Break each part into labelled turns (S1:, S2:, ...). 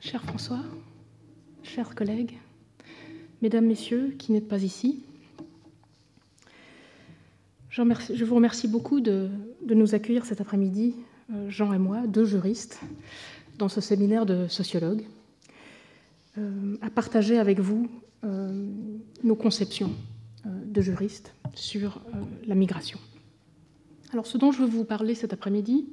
S1: Cher François, chers collègues, mesdames, messieurs qui n'êtes pas ici, je vous remercie beaucoup de nous accueillir cet après-midi, Jean et moi, deux juristes, dans ce séminaire de sociologues, à partager avec vous nos conceptions de juristes sur la migration. Alors, ce dont je veux vous parler cet après-midi,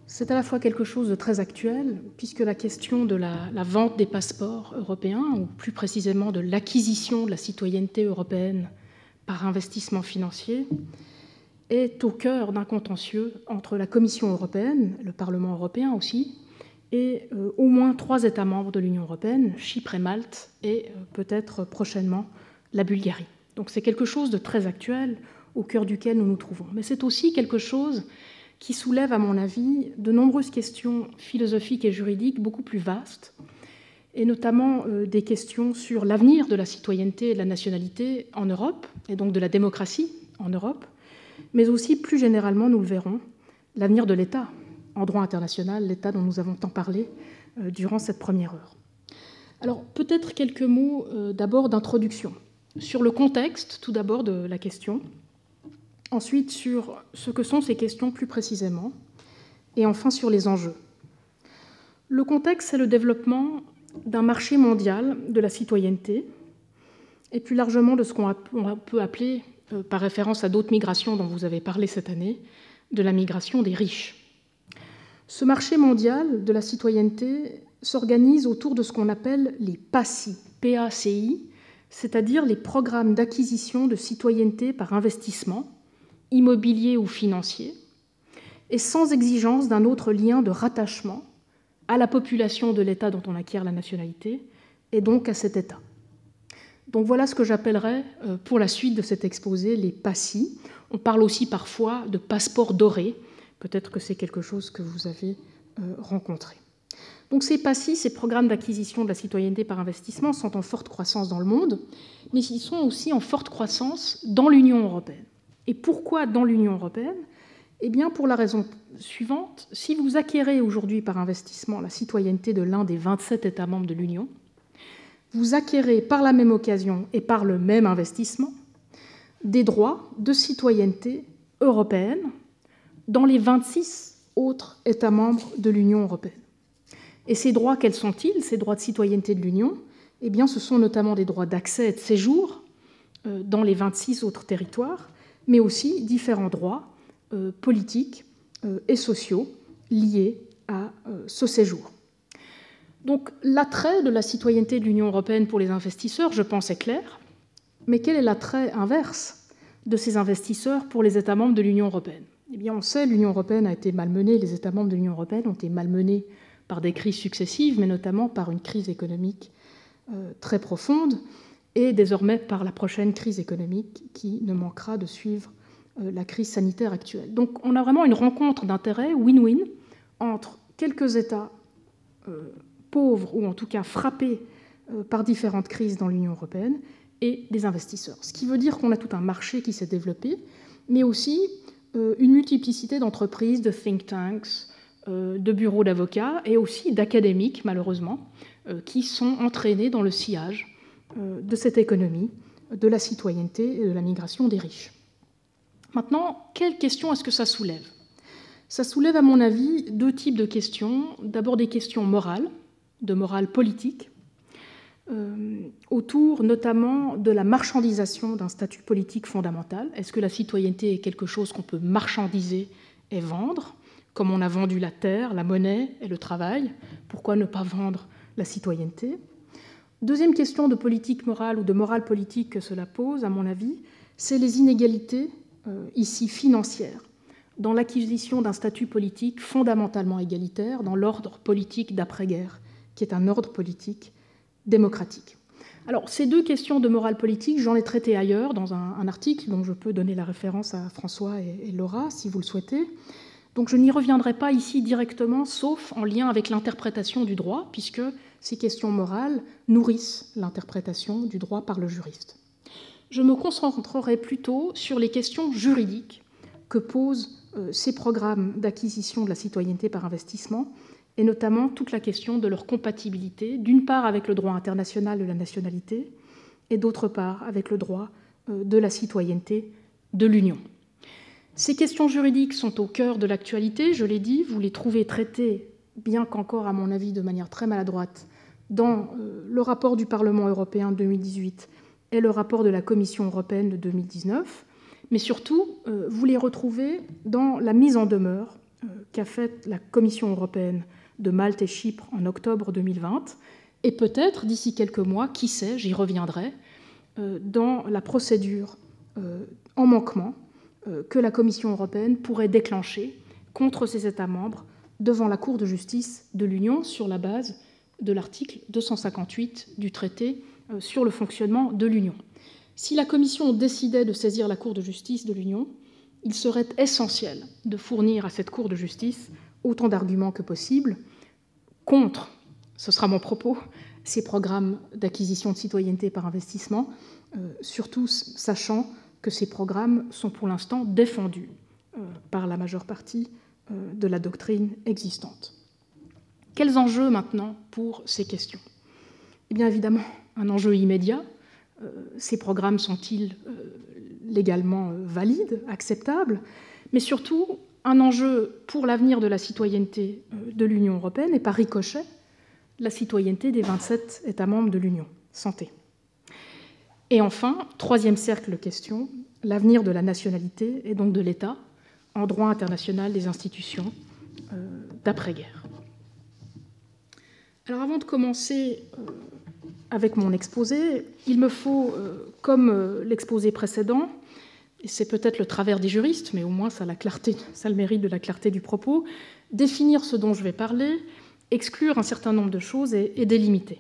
S1: c'est à la fois quelque chose de très actuel, puisque la question de la vente des passeports européens, ou plus précisément de l'acquisition de la citoyenneté européenne par investissement financier, est au cœur d'un contentieux entre la Commission européenne, le Parlement européen aussi, et au moins 3 États membres de l'Union européenne, Chypre et Malte, et peut-être prochainement la Bulgarie. Donc c'est quelque chose de très actuel, au cœur duquel nous nous trouvons. Mais c'est aussi quelque chose qui soulève, à mon avis, de nombreuses questions philosophiques et juridiques beaucoup plus vastes, et notamment des questions sur l'avenir de la citoyenneté et de la nationalité en Europe, et donc de la démocratie en Europe, mais aussi, plus généralement, nous le verrons, l'avenir de l'État en droit international, l'État dont nous avons tant parlé durant cette première heure. Alors, peut-être quelques mots d'abord d'introduction, sur le contexte, tout d'abord, de la question, ensuite sur ce que sont ces questions plus précisément, et enfin sur les enjeux. Le contexte, c'est le développement d'un marché mondial de la citoyenneté, et plus largement de ce qu'on peut appeler, par référence à d'autres migrations dont vous avez parlé cette année, de la migration des riches. Ce marché mondial de la citoyenneté s'organise autour de ce qu'on appelle les PACI, P-A-C-I, c'est-à-dire les programmes d'acquisition de citoyenneté par investissement, immobilier ou financier, et sans exigence d'un autre lien de rattachement à la population de l'État dont on acquiert la nationalité, et donc à cet État. Donc voilà ce que j'appellerais, pour la suite de cet exposé, les PACI. On parle aussi parfois de passeport doré. Peut-être que c'est quelque chose que vous avez rencontré. Donc ces PACI, ces programmes d'acquisition de la citoyenneté par investissement, sont en forte croissance dans le monde, mais ils sont aussi en forte croissance dans l'Union européenne. Et pourquoi dans l'Union européenne ? Eh bien, pour la raison suivante, si vous acquérez aujourd'hui par investissement la citoyenneté de l'un des 27 États membres de l'Union, vous acquérez par la même occasion et par le même investissement des droits de citoyenneté européenne dans les 26 autres États membres de l'Union européenne. Et ces droits, quels sont-ils, ces droits de citoyenneté de l'Union ? Eh bien, ce sont notamment des droits d'accès et de séjour dans les 26 autres territoires, mais aussi différents droits politiques et sociaux liés à ce séjour. Donc l'attrait de la citoyenneté de l'Union européenne pour les investisseurs, je pense, est clair, mais quel est l'attrait inverse de ces investisseurs pour les États membres de l'Union européenne ? Eh bien, on sait, l'Union européenne a été malmenée, les États membres de l'Union européenne ont été malmenés par des crises successives, mais notamment par une crise économique très profonde, et désormais par la prochaine crise économique qui ne manquera de suivre la crise sanitaire actuelle. Donc on a vraiment une rencontre d'intérêts win-win entre quelques États pauvres, ou en tout cas frappés par différentes crises dans l'Union européenne, et des investisseurs. Ce qui veut dire qu'on a tout un marché qui s'est développé, mais aussi une multiplicité d'entreprises, de think tanks, de bureaux d'avocats, et aussi d'académiques, malheureusement, qui sont entraînés dans le sillage de cette économie, de la citoyenneté et de la migration des riches. Maintenant, quelles questions est-ce que ça soulève ? Ça soulève, à mon avis, 2 types de questions. D'abord des questions morales, de morale politique, autour notamment de la marchandisation d'un statut politique fondamental. Est-ce que la citoyenneté est quelque chose qu'on peut marchandiser et vendre, comme on a vendu la terre, la monnaie et le travail ? Pourquoi ne pas vendre la citoyenneté ? Deuxième question de politique morale ou de morale politique que cela pose, à mon avis, c'est les inégalités, ici financières, dans l'acquisition d'un statut politique fondamentalement égalitaire dans l'ordre politique d'après-guerre, qui est un ordre politique démocratique. Alors, ces 2 questions de morale politique, j'en ai traité ailleurs, dans un article dont je peux donner la référence à François et Laura, si vous le souhaitez. Donc, je n'y reviendrai pas ici directement, sauf en lien avec l'interprétation du droit, puisque ces questions morales nourrissent l'interprétation du droit par le juriste. Je me concentrerai plutôt sur les questions juridiques que posent ces programmes d'acquisition de la citoyenneté par investissement et notamment toute la question de leur compatibilité, d'une part avec le droit international de la nationalité, et d'autre part avec le droit de la citoyenneté de l'Union. Ces questions juridiques sont au cœur de l'actualité, je l'ai dit, vous les trouvez traitées, bien qu'encore à mon avis de manière très maladroite, dans le rapport du Parlement européen de 2018 et le rapport de la Commission européenne de 2019, mais surtout, vous les retrouvez dans la mise en demeure qu'a faite la Commission européenne de Malte et Chypre en octobre 2020, et peut-être, d'ici quelques mois, qui sait, j'y reviendrai, dans la procédure en manquement que la Commission européenne pourrait déclencher contre ses États membres devant la Cour de justice de l'Union sur la base de l'article 258 du traité sur le fonctionnement de l'Union. Si la Commission décidait de saisir la Cour de justice de l'Union, il serait essentiel de fournir à cette Cour de justice autant d'arguments que possible contre, ce sera mon propos, ces programmes d'acquisition de citoyenneté par investissement, surtout sachant que ces programmes sont pour l'instant défendus par la majeure partie de la doctrine existante. Quels enjeux maintenant pour ces questions? Eh bien évidemment, un enjeu immédiat. Ces programmes sont-ils légalement valides, acceptables? Mais surtout, un enjeu pour l'avenir de la citoyenneté de l'Union européenne et par ricochet, la citoyenneté des 27 États membres de l'Union. Santé. Et enfin, troisième cercle de questions, l'avenir de la nationalité et donc de l'État en droit international des institutions d'après-guerre. Alors avant de commencer avec mon exposé, il me faut, comme l'exposé précédent, et c'est peut-être le travers des juristes, mais au moins ça a le mérite de la clarté du propos, définir ce dont je vais parler, exclure un certain nombre de choses et délimiter.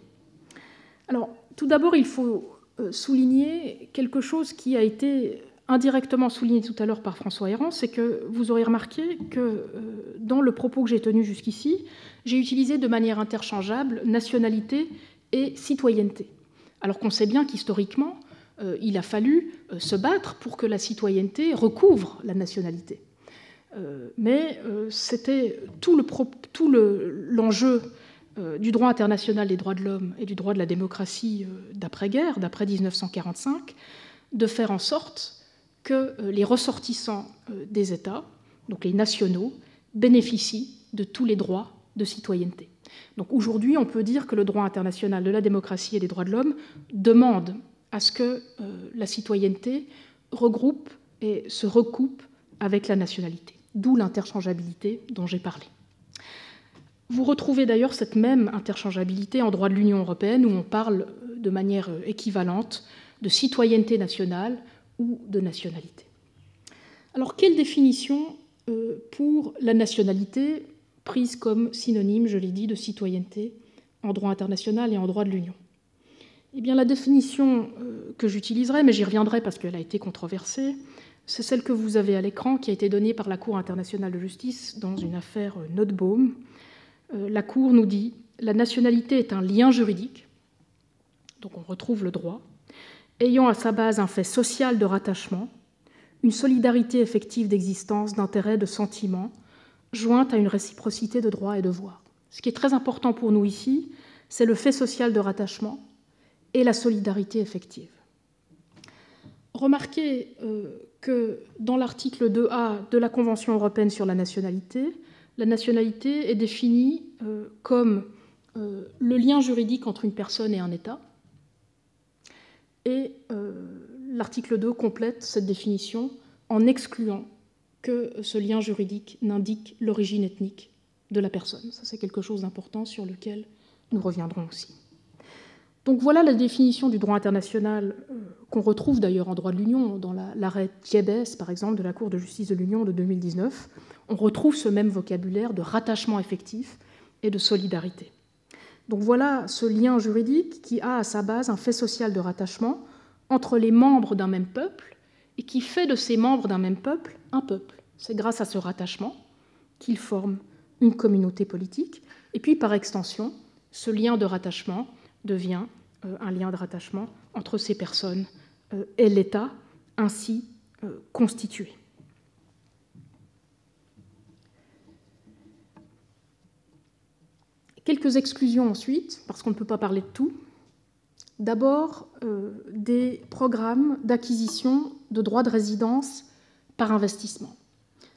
S1: Alors, tout d'abord, il faut souligner quelque chose qui a été indirectement souligné tout à l'heure par François Héran, c'est que vous aurez remarqué que dans le propos que j'ai tenu jusqu'ici, j'ai utilisé de manière interchangeable nationalité et citoyenneté. Alors qu'on sait bien qu'historiquement, il a fallu se battre pour que la citoyenneté recouvre la nationalité. Mais c'était tout l'enjeu du droit international des droits de l'homme et du droit de la démocratie d'après-guerre, d'après 1945, de faire en sorte que les ressortissants des États, donc les nationaux, bénéficient de tous les droits de citoyenneté. Donc aujourd'hui, on peut dire que le droit international de la démocratie et des droits de l'homme demande à ce que la citoyenneté regroupe et se recoupe avec la nationalité, d'où l'interchangeabilité dont j'ai parlé. Vous retrouvez d'ailleurs cette même interchangeabilité en droit de l'Union européenne où on parle de manière équivalente de citoyenneté nationale ou de nationalité. Alors, quelle définition pour la nationalité prise comme synonyme, je l'ai dit, de citoyenneté en droit international et en droit de l'Union? Eh bien, la définition que j'utiliserai, mais j'y reviendrai parce qu'elle a été controversée, c'est celle que vous avez à l'écran, qui a été donnée par la Cour internationale de justice dans une affaire Notebaum. La Cour nous dit « La nationalité est un lien juridique », donc on retrouve le droit, ayant à sa base un fait social de rattachement, une solidarité effective d'existence, d'intérêt, de sentiment, jointe à une réciprocité de droits et devoirs. Ce qui est très important pour nous ici, c'est le fait social de rattachement et la solidarité effective. Remarquez que dans l'article 2A de la Convention européenne sur la nationalité est définie comme le lien juridique entre une personne et un État. Et l'article 2 complète cette définition en excluant que ce lien juridique n'indique l'origine ethnique de la personne. Ça, c'est quelque chose d'important sur lequel nous reviendrons aussi. Donc voilà la définition du droit international qu'on retrouve d'ailleurs en droit de l'Union, dans l'arrêt Tiebes, par exemple, de la Cour de justice de l'Union de 2019. On retrouve ce même vocabulaire de rattachement effectif et de solidarité. Donc voilà ce lien juridique qui a à sa base un fait social de rattachement entre les membres d'un même peuple et qui fait de ces membres d'un même peuple un peuple. C'est grâce à ce rattachement qu'ils forment une communauté politique. Et puis, par extension, ce lien de rattachement devient un lien de rattachement entre ces personnes et l'État ainsi constitué. Quelques exclusions ensuite, parce qu'on ne peut pas parler de tout. D'abord, des programmes d'acquisition de droits de résidence par investissement.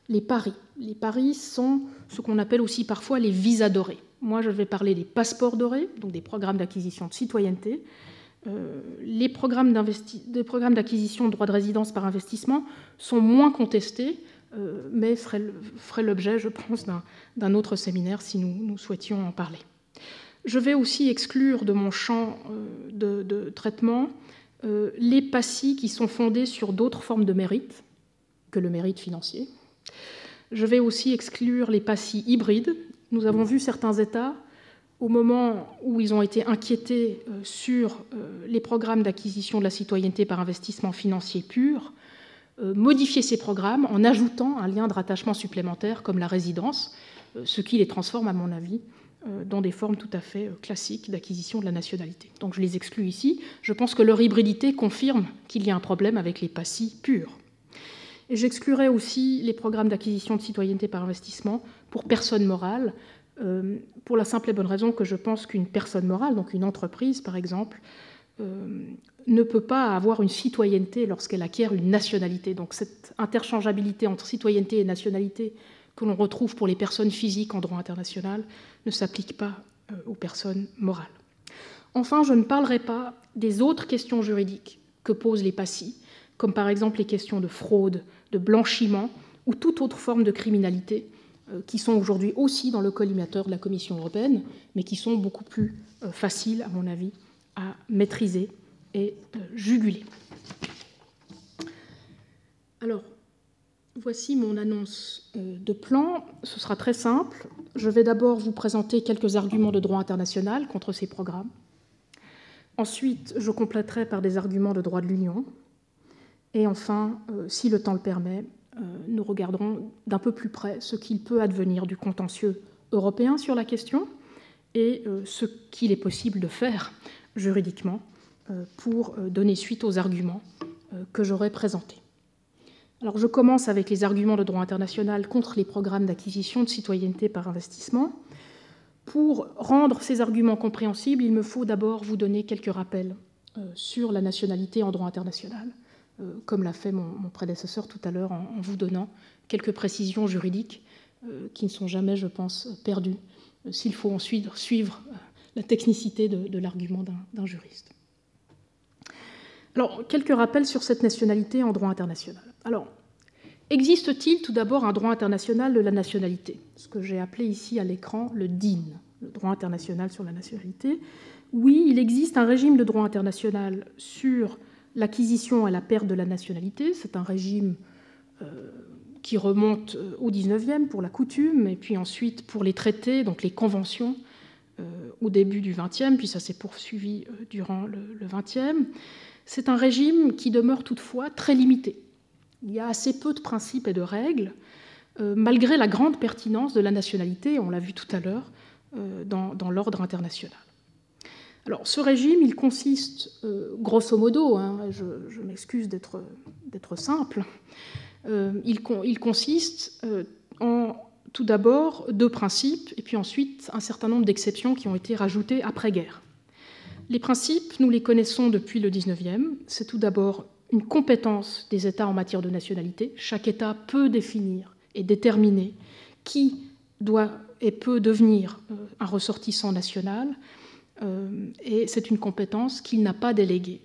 S1: Les paris. Les paris sont ce qu'on appelle aussi parfois les visas dorés. Moi, je vais parler des passeports dorés, donc des programmes d'acquisition de citoyenneté. Les programmes d'acquisition de droits de résidence par investissement sont moins contestés, mais feraient l'objet, je pense, d'un autre séminaire si nous souhaitions en parler. Je vais aussi exclure de mon champ de traitement les PACI qui sont fondés sur d'autres formes de mérite que le mérite financier. Je vais aussi exclure les PACI hybrides. Nous avons vu certains États, au moment où ils ont été inquiétés sur les programmes d'acquisition de la citoyenneté par investissement financier pur, modifier ces programmes en ajoutant un lien de rattachement supplémentaire comme la résidence, ce qui les transforme, à mon avis, dans des formes tout à fait classiques d'acquisition de la nationalité. Donc je les exclus ici. Je pense que leur hybridité confirme qu'il y a un problème avec les PACI purs. Et j'exclurai aussi les programmes d'acquisition de citoyenneté par investissement pour personnes morales, pour la simple et bonne raison que je pense qu'une personne morale, donc une entreprise par exemple, ne peut pas avoir une citoyenneté lorsqu'elle acquiert une nationalité. Donc cette interchangeabilité entre citoyenneté et nationalité que l'on retrouve pour les personnes physiques en droit international ne s'applique pas aux personnes morales. Enfin, je ne parlerai pas des autres questions juridiques que posent les PACI, comme par exemple les questions de fraude, de blanchiment ou toute autre forme de criminalité qui sont aujourd'hui aussi dans le collimateur de la Commission européenne, mais qui sont beaucoup plus faciles, à mon avis, à maîtriser et juguler. Alors, voici mon annonce de plan. Ce sera très simple. Je vais d'abord vous présenter quelques arguments de droit international contre ces programmes. Ensuite, je compléterai par des arguments de droit de l'Union. Et enfin, si le temps le permet, nous regarderons d'un peu plus près ce qu'il peut advenir du contentieux européen sur la question et ce qu'il est possible de faire juridiquement pour donner suite aux arguments que j'aurai présentés. Alors, je commence avec les arguments de droit international contre les programmes d'acquisition de citoyenneté par investissement. Pour rendre ces arguments compréhensibles, il me faut d'abord vous donner quelques rappels sur la nationalité en droit international, comme l'a fait mon prédécesseur tout à l'heure en vous donnant quelques précisions juridiques qui ne sont jamais, je pense, perdues, s'il faut ensuite suivre la technicité de l'argument d'un juriste. Alors, quelques rappels sur cette nationalité en droit international. Alors, existe-t-il tout d'abord un droit international de la nationalité, ce que j'ai appelé ici à l'écran le DIN, le droit international sur la nationalité? Oui, il existe un régime de droit international sur l'acquisition et la perte de la nationalité. C'est un régime qui remonte au XIXe pour la coutume, et puis ensuite pour les traités, donc les conventions, au début du XXe, puis ça s'est poursuivi durant le XXe. C'est un régime qui demeure toutefois très limité. Il y a assez peu de principes et de règles, malgré la grande pertinence de la nationalité, on l'a vu tout à l'heure, dans l'ordre international. Alors, ce régime, il consiste, grosso modo, je m'excuse d'être simple, il consiste en, tout d'abord, deux principes, et puis ensuite un certain nombre d'exceptions qui ont été rajoutées après-guerre. Les principes, nous les connaissons depuis le XIXe. C'est tout d'abord une compétence des États en matière de nationalité. Chaque État peut définir et déterminer qui doit et peut devenir un ressortissant national, et c'est une compétence qu'il n'a pas déléguée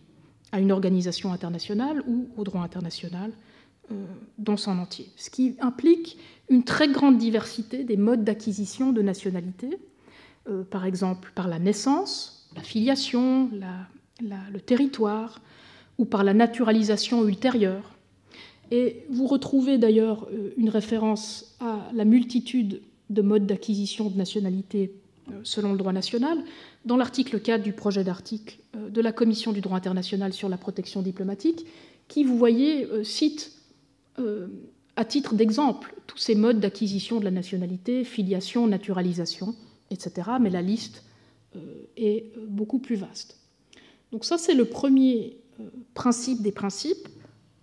S1: à une organisation internationale ou au droit international dans son entier, ce qui implique une très grande diversité des modes d'acquisition de nationalité, par exemple par la naissance, la filiation, le territoire, ou par la naturalisation ultérieure. Et vous retrouvez d'ailleurs une référence à la multitude de modes d'acquisition de nationalité selon le droit national dans l'article 4 du projet d'article de la Commission du droit international sur la protection diplomatique, qui, vous voyez, cite à titre d'exemple tous ces modes d'acquisition de la nationalité, filiation, naturalisation, etc. Mais la liste est beaucoup plus vaste. Donc ça, c'est le premier principe des principes.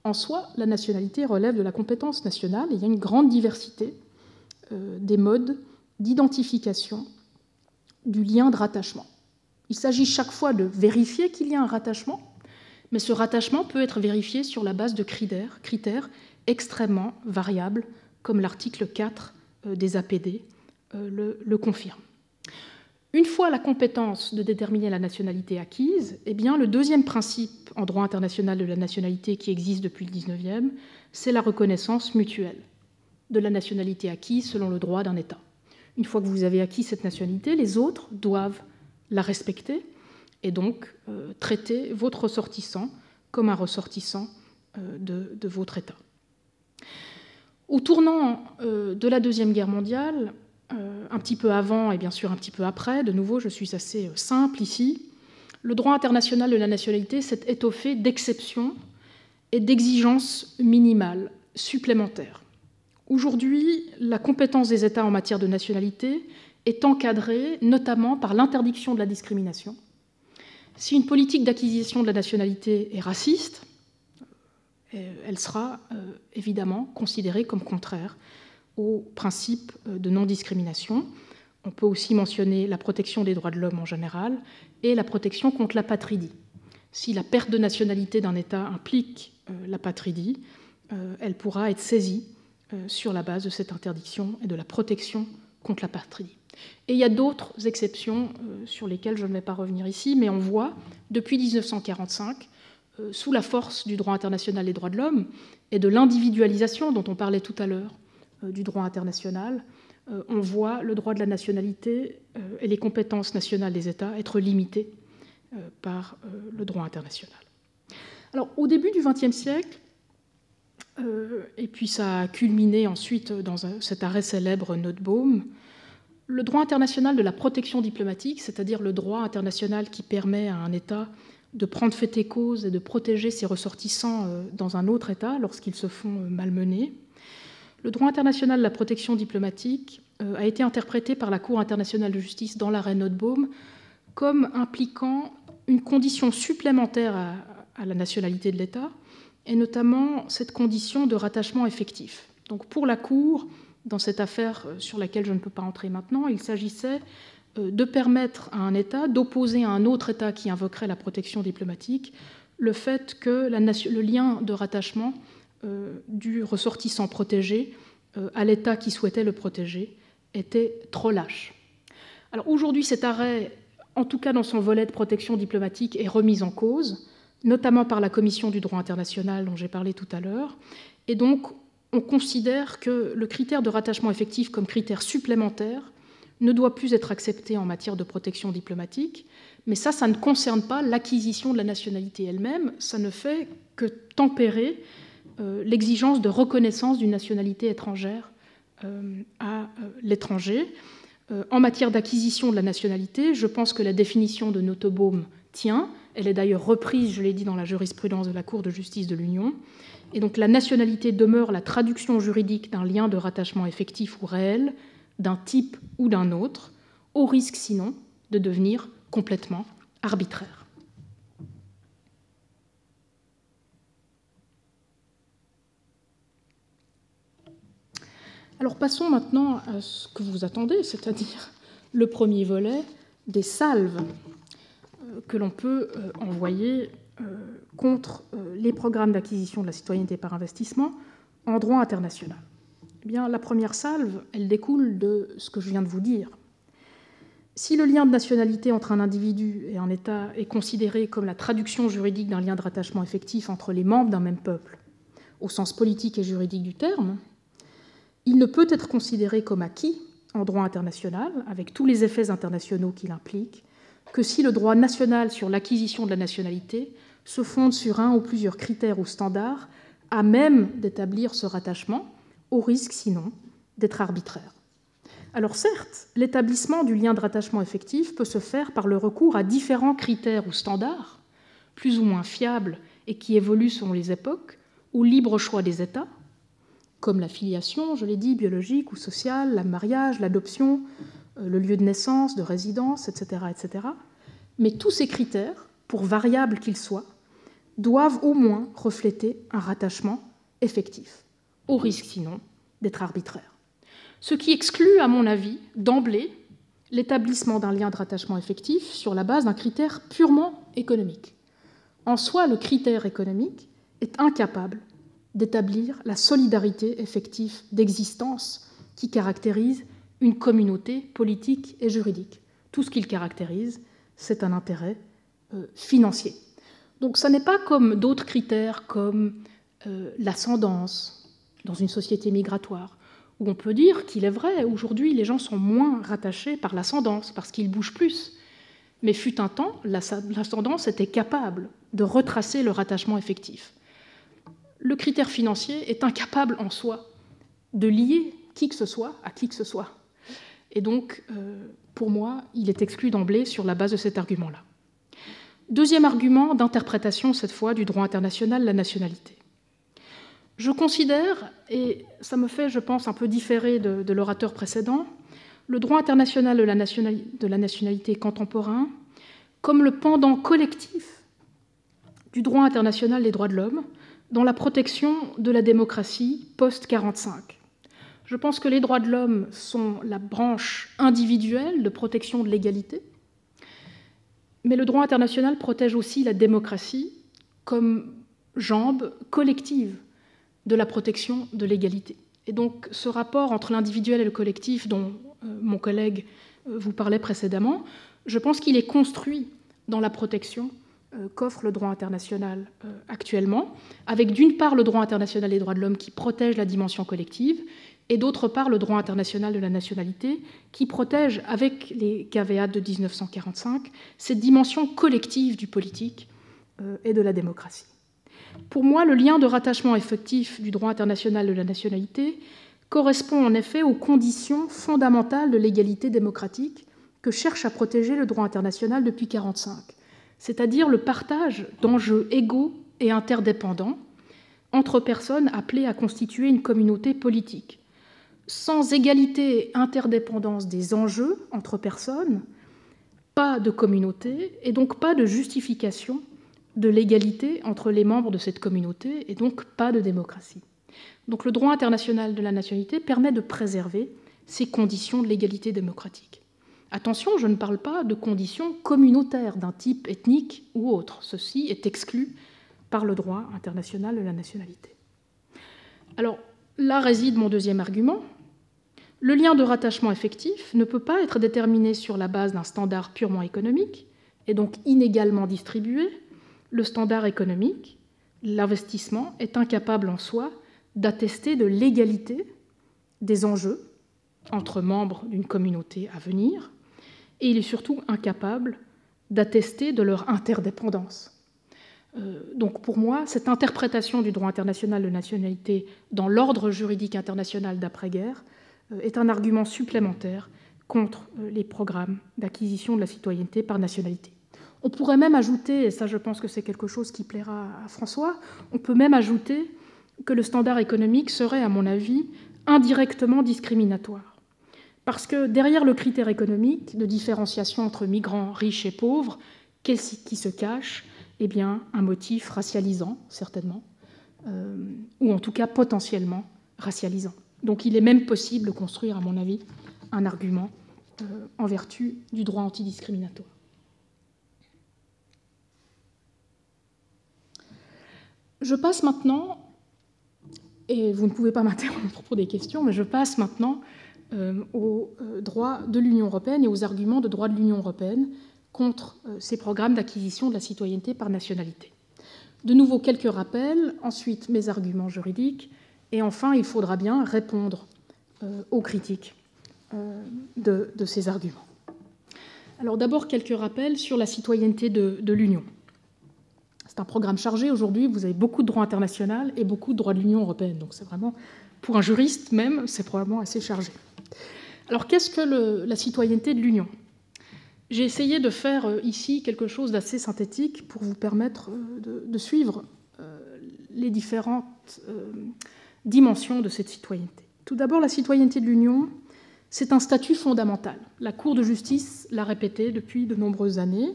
S1: En soi, la nationalité relève de la compétence nationale et il y a une grande diversité des modes d'identification du lien de rattachement. Il s'agit chaque fois de vérifier qu'il y a un rattachement, mais ce rattachement peut être vérifié sur la base de critères extrêmement variables, comme l'article 4 des APD le confirme. Une fois la compétence de déterminer la nationalité acquise, eh bien, le deuxième principe en droit international de la nationalité qui existe depuis le XIXe, c'est la reconnaissance mutuelle de la nationalité acquise selon le droit d'un État. Une fois que vous avez acquis cette nationalité, les autres doivent la respecter et donc traiter votre ressortissant comme un ressortissant de votre État. Au tournant de la Deuxième Guerre mondiale, un petit peu avant et bien sûr un petit peu après, de nouveau je suis assez simple ici, le droit international de la nationalité s'est étoffé d'exceptions et d'exigences minimales supplémentaires. Aujourd'hui, la compétence des États en matière de nationalité est encadrée notamment par l'interdiction de la discrimination. Si une politique d'acquisition de la nationalité est raciste, elle sera évidemment considérée comme contraire au principe de non-discrimination. On peut aussi mentionner la protection des droits de l'homme en général et la protection contre l'apatridie. Si la perte de nationalité d'un État implique l'apatridie, elle pourra être saisie sur la base de cette interdiction et de la protection contre l'apatridie. Et il y a d'autres exceptions sur lesquelles je ne vais pas revenir ici, mais on voit, depuis 1945, sous la force du droit international des droits de l'homme et de l'individualisation dont on parlait tout à l'heure du droit international, on voit le droit de la nationalité et les compétences nationales des États être limités par le droit international. Alors, au début du XXe siècle, et puis ça a culminé ensuite dans cet arrêt célèbre Nottebohm, le droit international de la protection diplomatique, c'est-à-dire le droit international qui permet à un État de prendre fait et cause et de protéger ses ressortissants dans un autre État lorsqu'ils se font malmener. Le droit international de la protection diplomatique a été interprété par la Cour internationale de justice dans l'arrêt Nottebohm comme impliquant une condition supplémentaire à la nationalité de l'État, et notamment cette condition de rattachement effectif. Donc pour la Cour, dans cette affaire sur laquelle je ne peux pas entrer maintenant, il s'agissait de permettre à un État d'opposer à un autre État qui invoquerait la protection diplomatique le fait que le lien de rattachement du ressortissant protégé à l'État qui souhaitait le protéger était trop lâche. Alors aujourd'hui, cet arrêt, en tout cas dans son volet de protection diplomatique, est remis en cause, notamment par la Commission du droit international dont j'ai parlé tout à l'heure, et donc on considère que le critère de rattachement effectif comme critère supplémentaire ne doit plus être accepté en matière de protection diplomatique, mais ça ne concerne pas l'acquisition de la nationalité elle-même, ça ne fait que tempérer l'exigence de reconnaissance d'une nationalité étrangère à l'étranger. En matière d'acquisition de la nationalité, je pense que la définition de Nottebohm tient. Elle est d'ailleurs reprise, je l'ai dit, dans la jurisprudence de la Cour de justice de l'Union. Et donc la nationalité demeure la traduction juridique d'un lien de rattachement effectif ou réel, d'un type ou d'un autre, au risque sinon de devenir complètement arbitraire. Alors passons maintenant à ce que vous attendez, c'est-à-dire le premier volet des salves que l'on peut envoyer contre les programmes d'acquisition de la citoyenneté par investissement en droit international. Eh bien, la première salve, elle découle de ce que je viens de vous dire. Si le lien de nationalité entre un individu et un État est considéré comme la traduction juridique d'un lien de rattachement effectif entre les membres d'un même peuple, au sens politique et juridique du terme, il ne peut être considéré comme acquis en droit international, avec tous les effets internationaux qu'il implique, que si le droit national sur l'acquisition de la nationalité se fonde sur un ou plusieurs critères ou standards à même d'établir ce rattachement, au risque sinon d'être arbitraire. Alors certes, l'établissement du lien de rattachement effectif peut se faire par le recours à différents critères ou standards, plus ou moins fiables et qui évoluent selon les époques, au libre choix des États, comme la filiation, je l'ai dit, biologique ou sociale, le mariage, l'adoption, le lieu de naissance, de résidence, etc., etc. Mais tous ces critères, pour variables qu'ils soient, doivent au moins refléter un rattachement effectif, au risque sinon d'être arbitraire. Ce qui exclut, à mon avis, d'emblée, l'établissement d'un lien de rattachement effectif sur la base d'un critère purement économique. En soi, le critère économique est incapable d'établir la solidarité effective d'existence qui caractérise une communauté politique et juridique. Tout ce qu'il caractérise, c'est un intérêt financier. Donc ce n'est pas comme d'autres critères comme l'ascendance dans une société migratoire, où on peut dire qu'il est vrai, aujourd'hui les gens sont moins rattachés par l'ascendance, parce qu'ils bougent plus. Mais fut un temps, l'ascendance était capable de retracer le rattachement effectif. Le critère financier est incapable en soi de lier qui que ce soit à qui que ce soit. Et donc, pour moi, il est exclu d'emblée sur la base de cet argument-là. Deuxième argument d'interprétation, cette fois, du droit international, la nationalité. Je considère, et ça me fait, je pense, un peu différer de l'orateur précédent, le droit international de la nationalité contemporain comme le pendant collectif du droit international des droits de l'homme dans la protection de la démocratie post-45. Je pense que les droits de l'homme sont la branche individuelle de protection de l'égalité, mais le droit international protège aussi la démocratie comme jambe collective de la protection de l'égalité. Et donc ce rapport entre l'individuel et le collectif dont mon collègue vous parlait précédemment, je pense qu'il est construit dans la protection qu'offre le droit international actuellement, avec d'une part le droit international des droits de l'homme qui protège la dimension collective, et d'autre part le droit international de la nationalité qui protège, avec les caveats de 1945, cette dimension collective du politique et de la démocratie. Pour moi, le lien de rattachement effectif du droit international de la nationalité correspond en effet aux conditions fondamentales de l'égalité démocratique que cherche à protéger le droit international depuis 1945, c'est-à-dire le partage d'enjeux égaux et interdépendants entre personnes appelées à constituer une communauté politique. Sans égalité et interdépendance des enjeux entre personnes, pas de communauté et donc pas de justification de l'égalité entre les membres de cette communauté et donc pas de démocratie. Donc le droit international de la nationalité permet de préserver ces conditions de l'égalité démocratique. Attention, je ne parle pas de conditions communautaires d'un type ethnique ou autre. Ceci est exclu par le droit international de la nationalité. Alors, là réside mon deuxième argument. Le lien de rattachement effectif ne peut pas être déterminé sur la base d'un standard purement économique et donc inégalement distribué. Le standard économique, l'investissement, est incapable en soi d'attester de l'égalité des enjeux entre membres d'une communauté à venir, et il est surtout incapable d'attester de leur interdépendance. Donc pour moi, cette interprétation du droit international de nationalité dans l'ordre juridique international d'après-guerre est un argument supplémentaire contre les programmes d'acquisition de la citoyenneté par nationalité. On pourrait même ajouter, et ça je pense que c'est quelque chose qui plaira à François, on peut même ajouter que le standard économique serait, à mon avis, indirectement discriminatoire. Parce que derrière le critère économique de différenciation entre migrants riches et pauvres, qui se cache, eh bien, un motif racialisant, certainement, ou en tout cas potentiellement racialisant. Donc il est même possible de construire, à mon avis, un argument en vertu du droit antidiscriminatoire. Je passe maintenant, et vous ne pouvez pas m'interrompre pour des questions, mais je passe maintenant aux droits de l'Union européenne et aux arguments de droit de l'Union européenne contre ces programmes d'acquisition de la citoyenneté par nationalité. De nouveau, quelques rappels, ensuite mes arguments juridiques, et enfin, il faudra bien répondre aux critiques de ces arguments. Alors d'abord, quelques rappels sur la citoyenneté de l'Union. C'est un programme chargé aujourd'hui, vous avez beaucoup de droit international et beaucoup de droit de l'Union européenne, donc c'est vraiment, pour un juriste même, c'est probablement assez chargé. Alors qu'est-ce que la citoyenneté de l'Union ? J'ai essayé de faire ici quelque chose d'assez synthétique pour vous permettre de suivre les différentes dimensions de cette citoyenneté. Tout d'abord, la citoyenneté de l'Union, c'est un statut fondamental. La Cour de justice l'a répété depuis de nombreuses années,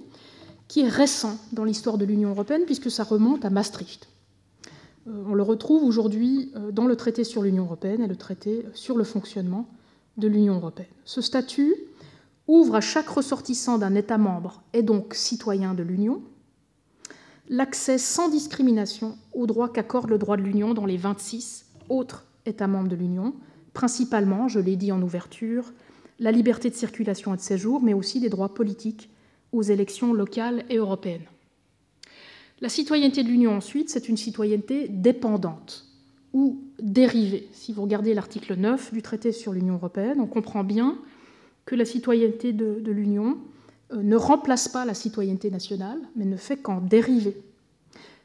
S1: qui est récent dans l'histoire de l'Union européenne, puisque ça remonte à Maastricht. On le retrouve aujourd'hui dans le traité sur l'Union européenne et le traité sur le fonctionnement de l'Union européenne. Ce statut ouvre à chaque ressortissant d'un État membre et donc citoyen de l'Union l'accès sans discrimination aux droits qu'accorde le droit de l'Union dans les 26 autres États membres de l'Union, principalement, je l'ai dit en ouverture, la liberté de circulation et de séjour, mais aussi des droits politiques aux élections locales et européennes. La citoyenneté de l'Union, ensuite, c'est une citoyenneté dépendante ou dérivée. Si vous regardez l'article 9 du traité sur l'Union européenne, on comprend bien que la citoyenneté de l'Union ne remplace pas la citoyenneté nationale, mais ne fait qu'en dériver.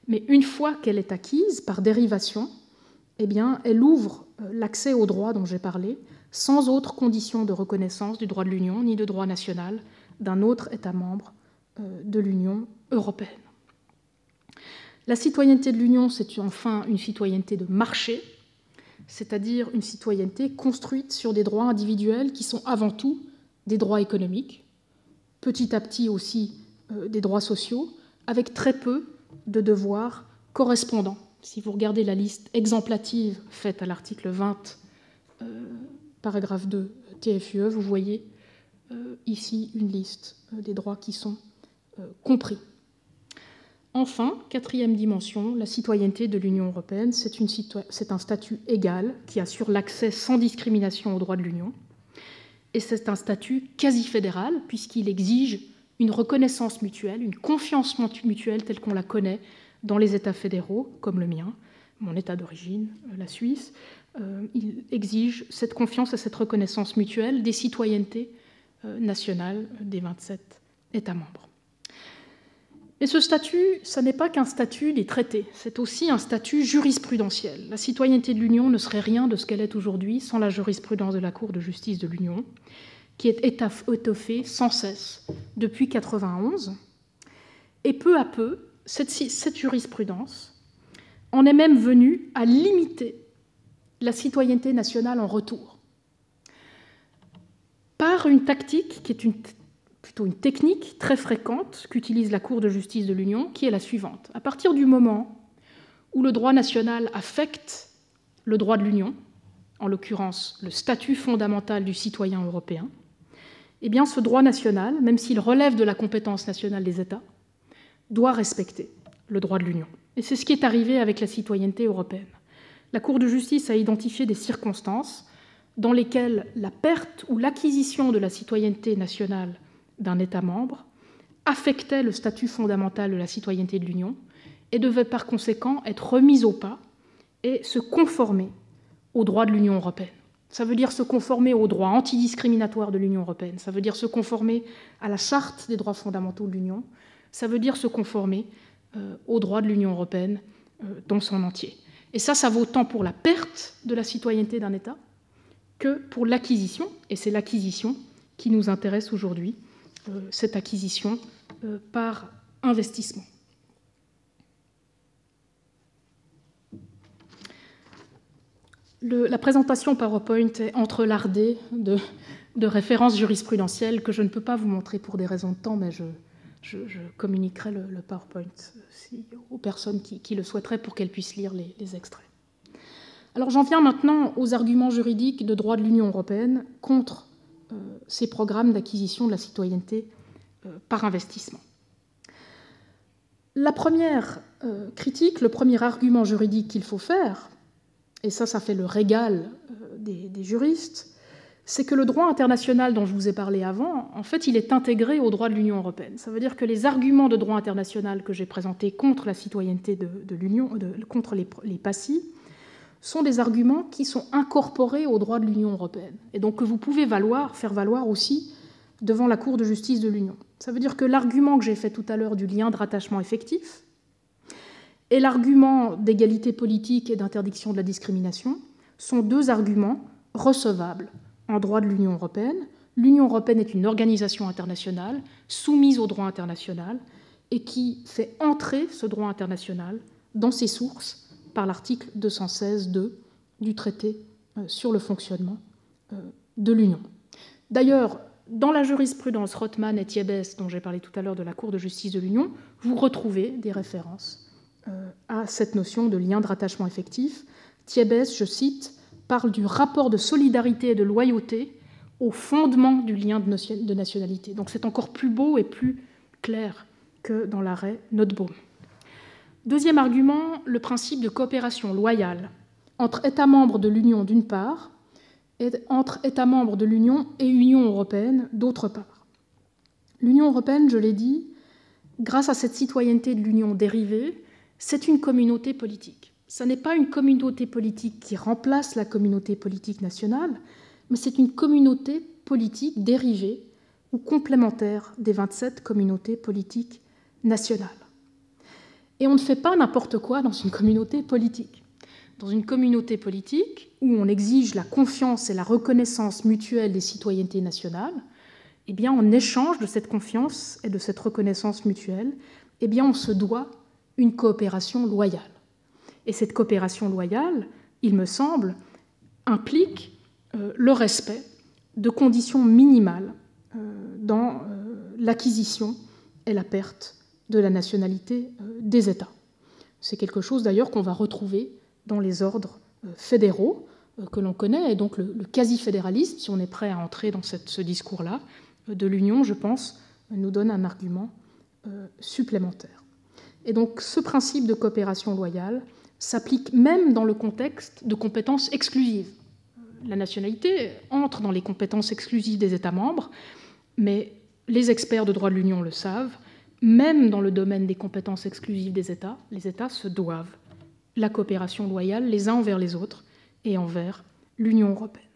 S1: Mais une fois qu'elle est acquise, par dérivation, eh bien, elle ouvre l'accès aux droits dont j'ai parlé, sans autre condition de reconnaissance du droit de l'Union, ni de droit national d'un autre État membre de l'Union européenne. La citoyenneté de l'Union, c'est enfin une citoyenneté de marché, c'est-à-dire une citoyenneté construite sur des droits individuels qui sont avant tout des droits économiques, petit à petit aussi des droits sociaux, avec très peu de devoirs correspondants. Si vous regardez la liste exemplative faite à l'article 20, paragraphe 2 TFUE, vous voyez ici une liste des droits qui sont compris. Enfin, quatrième dimension, la citoyenneté de l'Union européenne, c'est un statut égal qui assure l'accès sans discrimination aux droits de l'Union. Et c'est un statut quasi fédéral, puisqu'il exige une reconnaissance mutuelle, une confiance mutuelle telle qu'on la connaît dans les États fédéraux, comme le mien, mon État d'origine, la Suisse. Il exige cette confiance et cette reconnaissance mutuelle des citoyennetés nationales des 27 États membres. Et ce statut, ce n'est pas qu'un statut des traités, c'est aussi un statut jurisprudentiel. La citoyenneté de l'Union ne serait rien de ce qu'elle est aujourd'hui sans la jurisprudence de la Cour de justice de l'Union, qui est étoffée sans cesse depuis 1991. Et peu à peu, cette jurisprudence en est même venue à limiter la citoyenneté nationale en retour, par une tactique qui est plutôt une technique très fréquente qu'utilise la Cour de justice de l'Union, qui est la suivante. À partir du moment où le droit national affecte le droit de l'Union, en l'occurrence le statut fondamental du citoyen européen, eh bien ce droit national, même s'il relève de la compétence nationale des États, doit respecter le droit de l'Union. Et c'est ce qui est arrivé avec la citoyenneté européenne. La Cour de justice a identifié des circonstances dans lesquelles la perte ou l'acquisition de la citoyenneté nationale d'un État membre affectait le statut fondamental de la citoyenneté de l'Union et devait par conséquent être remise au pas et se conformer aux droits de l'Union européenne. Ça veut dire se conformer aux droits antidiscriminatoires de l'Union européenne, ça veut dire se conformer à la charte des droits fondamentaux de l'Union, ça veut dire se conformer aux droits de l'Union européenne dans son entier. Et ça vaut tant pour la perte de la citoyenneté d'un État que pour l'acquisition, et c'est l'acquisition qui nous intéresse aujourd'hui, cette acquisition par investissement. La présentation PowerPoint est entrelardée de références jurisprudentielles que je ne peux pas vous montrer pour des raisons de temps, mais je communiquerai le PowerPoint aux personnes qui le souhaiteraient pour qu'elles puissent lire les extraits. Alors j'en viens maintenant aux arguments juridiques de droit de l'Union européenne contre ces programmes d'acquisition de la citoyenneté par investissement. La première critique, le premier argument juridique qu'il faut faire, et ça fait le régal des juristes, c'est que le droit international dont je vous ai parlé avant, en fait, il est intégré au droit de l'Union européenne. Ça veut dire que les arguments de droit international que j'ai présentés contre la citoyenneté de l'Union, contre les PACI, sont des arguments qui sont incorporés au droit de l'Union européenne, et donc que vous pouvez faire valoir aussi devant la Cour de justice de l'Union. Ça veut dire que l'argument que j'ai fait tout à l'heure du lien de rattachement effectif et l'argument d'égalité politique et d'interdiction de la discrimination sont deux arguments recevables en droit de l'Union européenne. L'Union européenne est une organisation internationale soumise au droit international et qui fait entrer ce droit international dans ses sources par l'article 216.2 du traité sur le fonctionnement de l'Union. D'ailleurs, dans la jurisprudence Rothman et Thiebes, dont j'ai parlé tout à l'heure de la Cour de justice de l'Union, vous retrouvez des références à cette notion de lien de rattachement effectif. Thiebes, je cite, parle du rapport de solidarité et de loyauté au fondement du lien de nationalité. Donc c'est encore plus beau et plus clair que dans l'arrêt Nottebohm. Deuxième argument, le principe de coopération loyale entre États membres de l'Union d'une part, et entre États membres de l'Union et Union européenne d'autre part. L'Union européenne, je l'ai dit, grâce à cette citoyenneté de l'Union dérivée, c'est une communauté politique. Ce n'est pas une communauté politique qui remplace la communauté politique nationale, mais c'est une communauté politique dérivée ou complémentaire des 27 communautés politiques nationales. Et on ne fait pas n'importe quoi dans une communauté politique. Dans une communauté politique où on exige la confiance et la reconnaissance mutuelle des citoyennetés nationales, eh bien, en échange de cette confiance et de cette reconnaissance mutuelle, eh bien, on se doit une coopération loyale. Et cette coopération loyale, il me semble, implique le respect de conditions minimales dans l'acquisition et la perte de la nationalité des États. C'est quelque chose d'ailleurs qu'on va retrouver dans les ordres fédéraux que l'on connaît, et donc le quasi-fédéralisme, si on est prêt à entrer dans ce discours-là, de l'Union, je pense, nous donne un argument supplémentaire. Et donc ce principe de coopération loyale s'applique même dans le contexte de compétences exclusives. La nationalité entre dans les compétences exclusives des États membres, mais les experts de droit de l'Union le savent, même dans le domaine des compétences exclusives des États, les États se doivent la coopération loyale les uns envers les autres et envers l'Union européenne.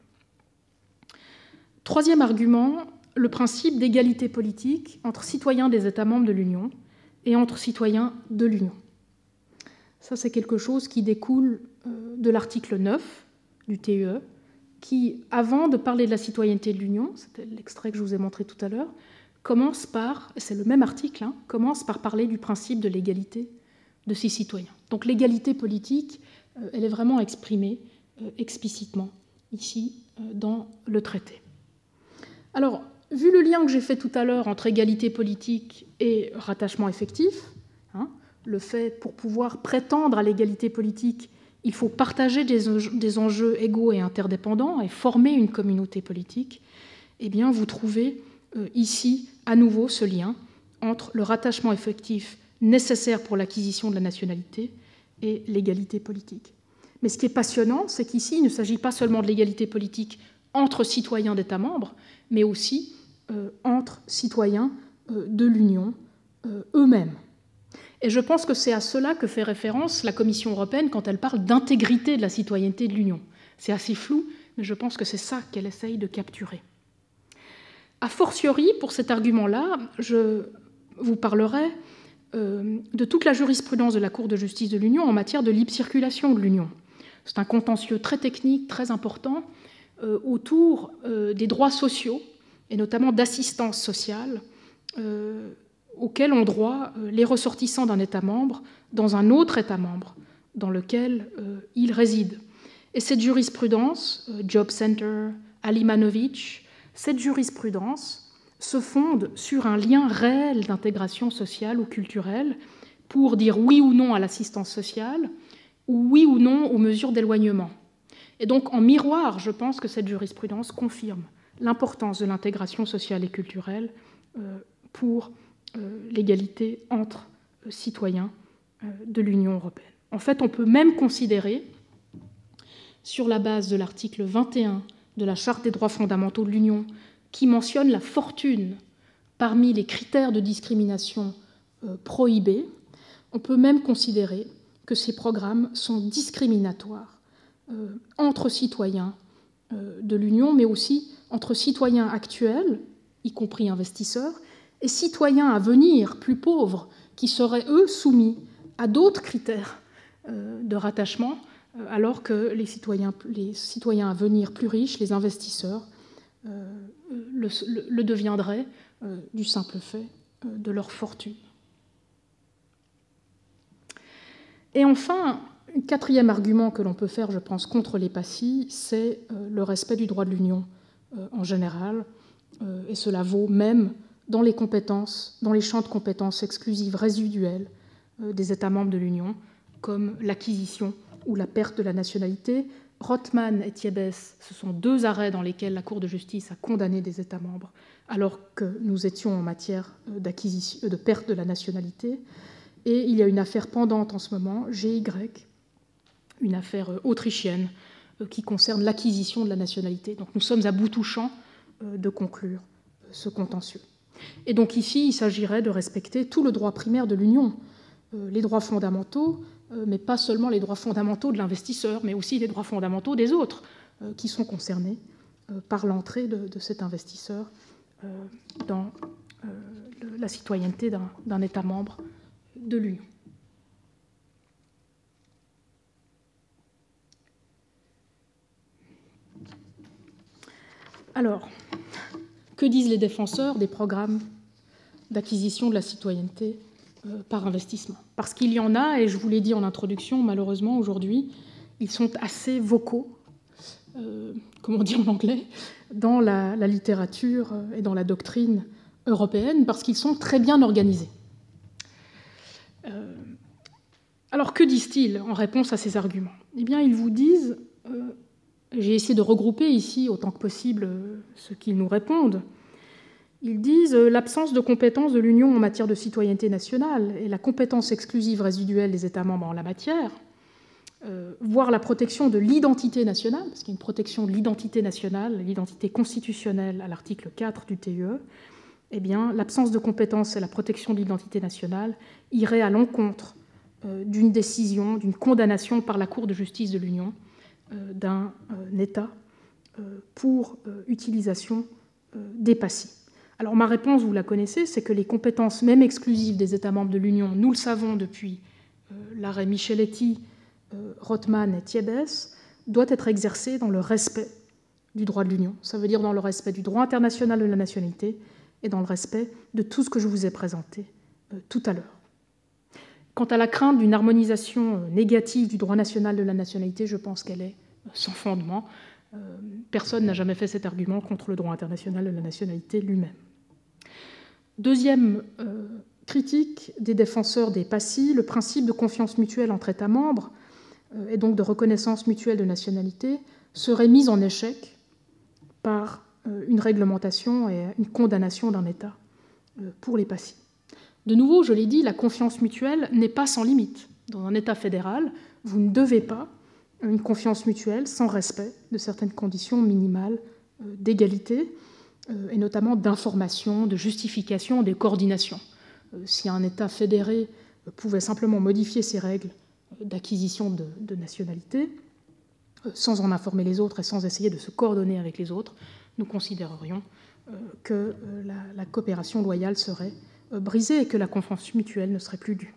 S1: Troisième argument, le principe d'égalité politique entre citoyens des États membres de l'Union et entre citoyens de l'Union. Ça, c'est quelque chose qui découle de l'article 9 du TUE, qui, avant de parler de la citoyenneté de l'Union, c'était l'extrait que je vous ai montré tout à l'heure, commence par, et c'est le même article, commence par parler du principe de l'égalité de ses citoyens. Donc l'égalité politique, elle est vraiment exprimée explicitement ici dans le traité. Alors, vu le lien que j'ai fait tout à l'heure entre égalité politique et rattachement effectif, le fait, pour pouvoir prétendre à l'égalité politique, il faut partager des enjeux égaux et interdépendants et former une communauté politique, eh bien, vous trouvez ici à nouveau ce lien entre le rattachement effectif nécessaire pour l'acquisition de la nationalité et l'égalité politique. Mais ce qui est passionnant, c'est qu'ici, il ne s'agit pas seulement de l'égalité politique entre citoyens d'États membres, mais aussi entre citoyens de l'Union eux-mêmes. Et je pense que c'est à cela que fait référence la Commission européenne quand elle parle d'intégrité de la citoyenneté de l'Union. C'est assez flou, mais je pense que c'est ça qu'elle essaye de capturer. A fortiori, pour cet argument-là, je vous parlerai de toute la jurisprudence de la Cour de justice de l'Union en matière de libre circulation de l'Union. C'est un contentieux très technique, très important, autour des droits sociaux, et notamment d'assistance sociale, auxquels ont droit les ressortissants d'un État membre dans un autre État membre dans lequel ils résident. Et cette jurisprudence, Job Center, Alimanovitch, cette jurisprudence se fonde sur un lien réel d'intégration sociale ou culturelle pour dire oui ou non à l'assistance sociale ou oui ou non aux mesures d'éloignement. Et donc, en miroir, je pense que cette jurisprudence confirme l'importance de l'intégration sociale et culturelle pour l'égalité entre citoyens de l'Union européenne. En fait, on peut même considérer, sur la base de l'article 21 de la Charte des droits fondamentaux de l'Union, qui mentionne la fortune parmi les critères de discrimination prohibés, on peut même considérer que ces programmes sont discriminatoires entre citoyens de l'Union, mais aussi entre citoyens actuels, y compris investisseurs, et citoyens à venir, plus pauvres, qui seraient, eux, soumis à d'autres critères de rattachement, alors que les citoyens à venir plus riches, les investisseurs, le deviendraient du simple fait de leur fortune. Et enfin, un quatrième argument que l'on peut faire, je pense, contre les PACI, c'est le respect du droit de l'Union en général, et cela vaut même dans les compétences, dans les champs de compétences exclusives résiduelles des États membres de l'Union, comme l'acquisition ou la perte de la nationalité. Rothman et Thiebes, ce sont deux arrêts dans lesquels la Cour de justice a condamné des États membres alors que nous étions en matière de perte de la nationalité. Et il y a une affaire pendante en ce moment, GY, une affaire autrichienne qui concerne l'acquisition de la nationalité. Donc nous sommes à bout touchant de conclure ce contentieux. Et donc ici, il s'agirait de respecter tout le droit primaire de l'Union, les droits fondamentaux, mais pas seulement les droits fondamentaux de l'investisseur, mais aussi les droits fondamentaux des autres qui sont concernés par l'entrée de cet investisseur dans la citoyenneté d'un État membre de l'Union. Alors, que disent les défenseurs des programmes d'acquisition de la citoyenneté par investissement? Parce qu'il y en a, et je vous l'ai dit en introduction, malheureusement aujourd'hui, ils sont assez vocaux, comme on dit en anglais, dans la littérature et dans la doctrine européenne, parce qu'ils sont très bien organisés. Alors que disent-ils en réponse à ces arguments? Eh bien, ils vous disent, j'ai essayé de regrouper ici autant que possible ce qu'ils nous répondent, ils disent l'absence de compétence de l'Union en matière de citoyenneté nationale et la compétence exclusive résiduelle des États membres en la matière, voire la protection de l'identité nationale, parce qu'il y a une protection de l'identité nationale, l'identité constitutionnelle à l'article 4 du TUE, eh bien, l'absence de compétence et la protection de l'identité nationale iraient à l'encontre d'une décision, d'une condamnation par la Cour de justice de l'Union d'un État pour utilisation des PACI. Alors ma réponse, vous la connaissez, c'est que les compétences même exclusives des États membres de l'Union, nous le savons depuis l'arrêt Micheletti, Rothman et Thiebes, doit être exercée dans le respect du droit de l'Union. Ça veut dire dans le respect du droit international de la nationalité et dans le respect de tout ce que je vous ai présenté tout à l'heure. Quant à la crainte d'une harmonisation négative du droit national de la nationalité, je pense qu'elle est sans fondement. Personne n'a jamais fait cet argument contre le droit international de la nationalité lui-même. Deuxième critique des défenseurs des PACI, le principe de confiance mutuelle entre États membres et donc de reconnaissance mutuelle de nationalité serait mis en échec par une réglementation et une condamnation d'un État pour les PACI. De nouveau, je l'ai dit, la confiance mutuelle n'est pas sans limite. Dans un État fédéral, vous ne devez pas une confiance mutuelle sans respect de certaines conditions minimales d'égalité, et notamment d'information, de justification, de coordination. Si un État fédéré pouvait simplement modifier ses règles d'acquisition de nationalité, sans en informer les autres et sans essayer de se coordonner avec les autres, nous considérerions que la coopération loyale serait brisée et que la confiance mutuelle ne serait plus due.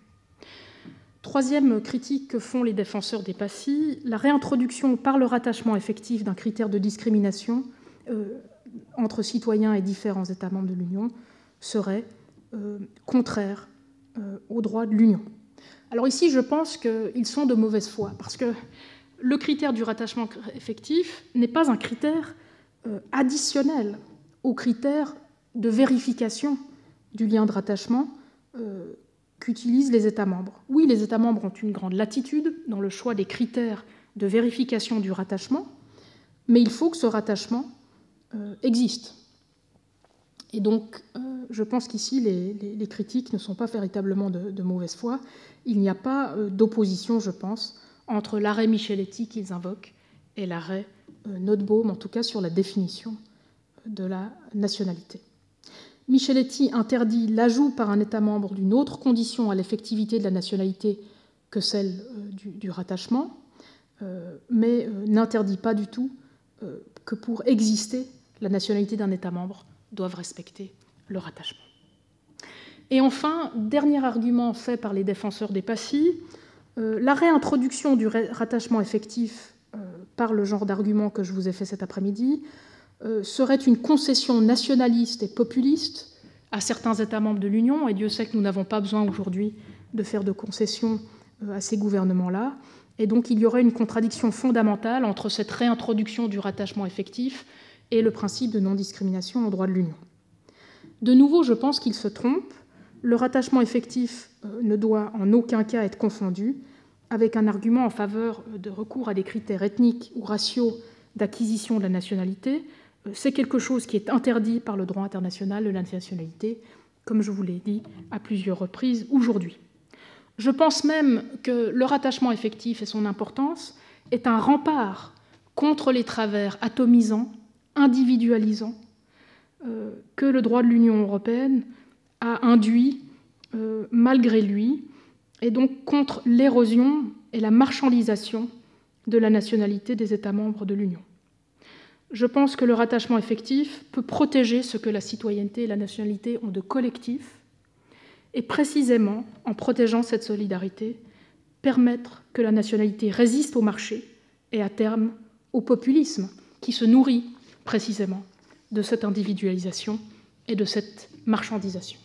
S1: Troisième critique que font les défenseurs des PACI, la réintroduction par le rattachement effectif d'un critère de discrimination entre citoyens et différents États membres de l'Union serait contraire au droit de l'Union. Alors ici, je pense qu'ils sont de mauvaise foi, parce que le critère du rattachement effectif n'est pas un critère additionnel au critère de vérification du lien de rattachement qu'utilisent les États membres. Oui, les États membres ont une grande latitude dans le choix des critères de vérification du rattachement, mais il faut que ce rattachement existe. Et donc, je pense qu'ici, les critiques ne sont pas véritablement de mauvaise foi. Il n'y a pas d'opposition, je pense, entre l'arrêt Micheletti qu'ils invoquent et l'arrêt Nottebohm, en tout cas sur la définition de la nationalité. Micheletti interdit l'ajout par un État membre d'une autre condition à l'effectivité de la nationalité que celle du rattachement, mais n'interdit pas du tout que pour exister, la nationalité d'un État membre doive respecter le rattachement. Et enfin, dernier argument fait par les défenseurs des PACI, la réintroduction du rattachement effectif par le genre d'argument que je vous ai fait cet après-midi serait une concession nationaliste et populiste à certains États membres de l'Union, et Dieu sait que nous n'avons pas besoin aujourd'hui de faire de concessions à ces gouvernements-là, et donc il y aurait une contradiction fondamentale entre cette réintroduction du rattachement effectif et le principe de non-discrimination au droit de l'Union. De nouveau, je pense qu'ils se trompent. Le rattachement effectif ne doit en aucun cas être confondu avec un argument en faveur de recours à des critères ethniques ou raciaux d'acquisition de la nationalité, c'est quelque chose qui est interdit par le droit international de la nationalité, comme je vous l'ai dit à plusieurs reprises aujourd'hui. Je pense même que le rattachement effectif et son importance est un rempart contre les travers atomisants, individualisants, que le droit de l'Union européenne a induit malgré lui, et donc contre l'érosion et la marchandisation de la nationalité des États membres de l'Union. Je pense que le rattachement effectif peut protéger ce que la citoyenneté et la nationalité ont de collectif, et précisément, en protégeant cette solidarité, permettre que la nationalité résiste au marché et à terme au populisme qui se nourrit précisément de cette individualisation et de cette marchandisation.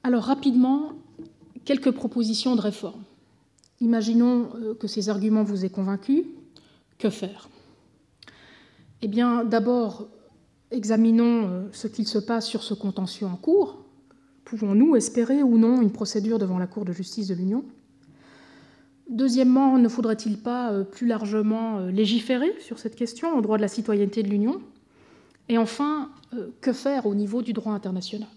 S1: Alors rapidement, quelques propositions de réforme. Imaginons que ces arguments vous aient convaincu. Que faire? Eh bien, d'abord, examinons ce qu'il se passe sur ce contentieux en cours. Pouvons-nous espérer ou non une procédure devant la Cour de justice de l'Union? Deuxièmement, ne faudrait-il pas plus largement légiférer sur cette question, au droit de la citoyenneté de l'Union? Et enfin, que faire au niveau du droit international?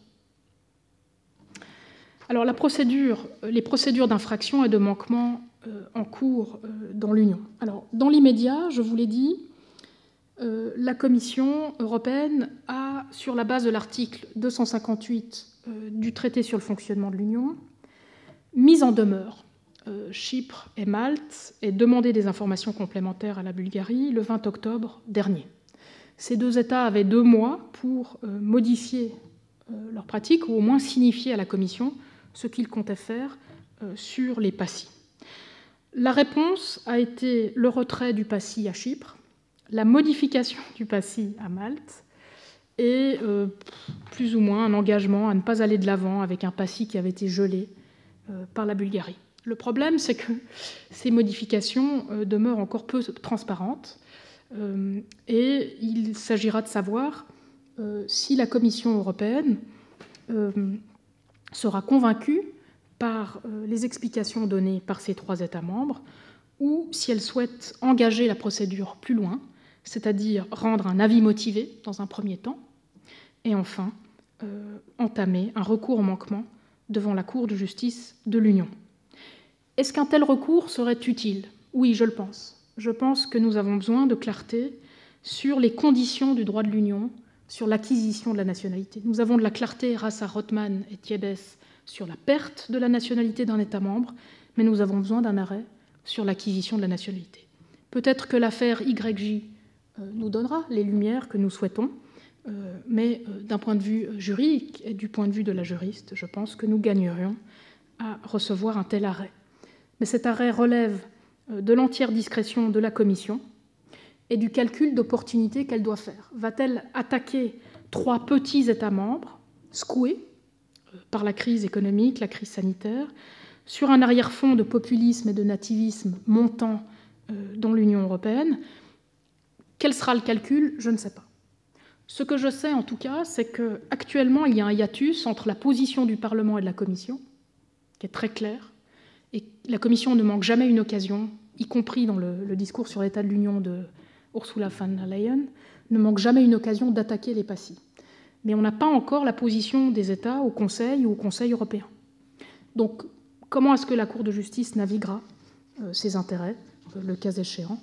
S1: Alors, les procédures d'infraction et de manquement en cours dans l'Union. Alors, dans l'immédiat, je vous l'ai dit, la Commission européenne a, sur la base de l'article 258 du traité sur le fonctionnement de l'Union, mis en demeure Chypre et Malte et demandé des informations complémentaires à la Bulgarie le 20 octobre dernier. Ces deux États avaient 2 mois pour modifier leurs pratiques ou au moins signifier à la Commission ce qu'ils comptaient faire sur les PASI. La réponse a été le retrait du PASI à Chypre, la modification du PASI à Malte et plus ou moins un engagement à ne pas aller de l'avant avec un PASI qui avait été gelé par la Bulgarie. Le problème, c'est que ces modifications demeurent encore peu transparentes et il s'agira de savoir si la Commission européenne sera convaincue par les explications données par ces 3 États membres ou si elle souhaite engager la procédure plus loin, c'est-à-dire rendre un avis motivé dans un premier temps et enfin entamer un recours au manquement devant la Cour de justice de l'Union. Est-ce qu'un tel recours serait utile? Oui, je le pense. Je pense que nous avons besoin de clarté sur les conditions du droit de l'Union, sur l'acquisition de la nationalité. Nous avons de la clarté grâce à Rothman et Thiebes sur la perte de la nationalité d'un État membre, mais nous avons besoin d'un arrêt sur l'acquisition de la nationalité. Peut-être que l'affaire YJ nous donnera les lumières que nous souhaitons, mais d'un point de vue juridique et du point de vue de la juriste, je pense que nous gagnerions à recevoir un tel arrêt. Mais cet arrêt relève de l'entière discrétion de la Commission et du calcul d'opportunité qu'elle doit faire. Va-t-elle attaquer 3 petits États membres, secoués par la crise économique, la crise sanitaire, sur un arrière-fond de populisme et de nativisme montant dans l'Union européenne? Quel sera le calcul? Je ne sais pas. Ce que je sais en tout cas, c'est qu'actuellement, il y a un hiatus entre la position du Parlement et de la Commission, qui est très claire, et la Commission ne manque jamais une occasion, y compris dans le discours sur l'état de l'Union de Ursula von der Leyen, ne manque jamais une occasion d'attaquer les PASI. Mais on n'a pas encore la position des États au Conseil ou au Conseil européen. Donc, comment est-ce que la Cour de justice naviguera ses intérêts, le cas échéant,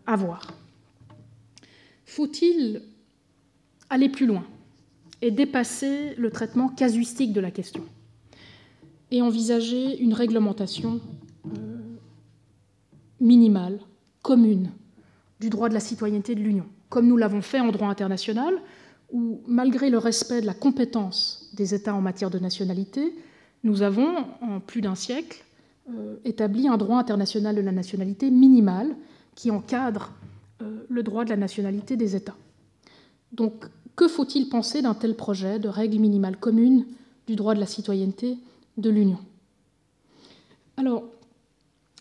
S1: à voir. Faut-il aller plus loin et dépasser le traitement casuistique de la question et envisager une réglementation minimale, commune, du droit de la citoyenneté de l'Union, comme nous l'avons fait en droit international, où, malgré le respect de la compétence des États en matière de nationalité, nous avons, en plus d'un siècle, établi un droit international de la nationalité minimal qui encadre le droit de la nationalité des États. Donc, que faut-il penser d'un tel projet de règle minimale commune du droit de la citoyenneté de l'Union? Alors,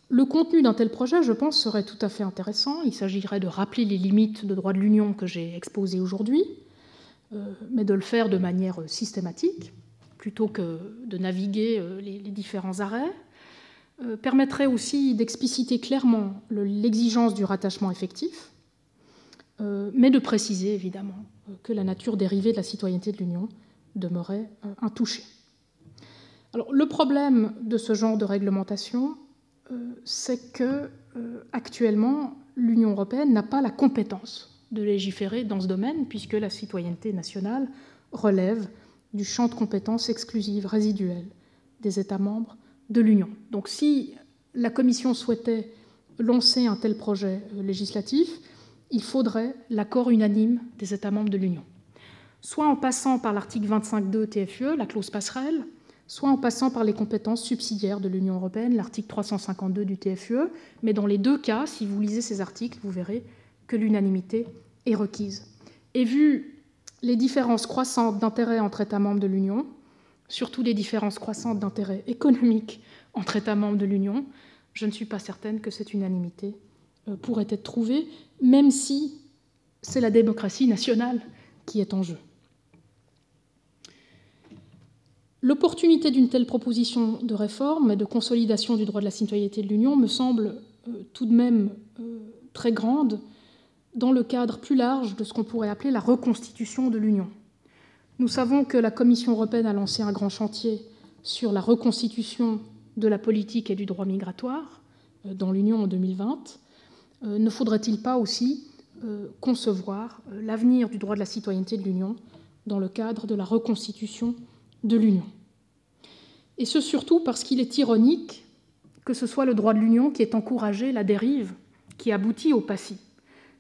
S1: Le contenu d'un tel projet, je pense, serait tout à fait intéressant. Il s'agirait de rappeler les limites de droit de l'Union que j'ai exposées aujourd'hui, mais de le faire de manière systématique, plutôt que de naviguer les différents arrêts. Permettrait aussi d'expliciter clairement l'exigence du rattachement effectif, mais de préciser évidemment que la nature dérivée de la citoyenneté de l'Union demeurait intouchée. Alors, le problème de ce genre de réglementation, c'est que actuellement, l'Union européenne n'a pas la compétence de légiférer dans ce domaine, puisque la citoyenneté nationale relève du champ de compétences exclusives résiduelles des États membres de l'Union. Donc si la Commission souhaitait lancer un tel projet législatif, il faudrait l'accord unanime des États membres de l'Union, soit en passant par l'article 25.2 TFUE, la clause passerelle, soit en passant par les compétences subsidiaires de l'Union européenne, l'article 352 du TFUE, mais dans les deux cas, si vous lisez ces articles, vous verrez que l'unanimité est requise. Et vu les différences croissantes d'intérêts entre États membres de l'Union, surtout les différences croissantes d'intérêts économiques entre États membres de l'Union, je ne suis pas certaine que cette unanimité pourrait être trouvée, même si c'est la démocratie nationale qui est en jeu. L'opportunité d'une telle proposition de réforme et de consolidation du droit de la citoyenneté de l'Union me semble tout de même très grande dans le cadre plus large de ce qu'on pourrait appeler la reconstitution de l'Union. Nous savons que la Commission européenne a lancé un grand chantier sur la reconstitution de la politique et du droit migratoire dans l'Union en 2020. Ne faudrait-il pas aussi concevoir l'avenir du droit de la citoyenneté de l'Union dans le cadre de la reconstitution de l'Union? Et ce surtout parce qu'il est ironique que ce soit le droit de l'Union qui ait encouragé la dérive qui aboutit au PACI.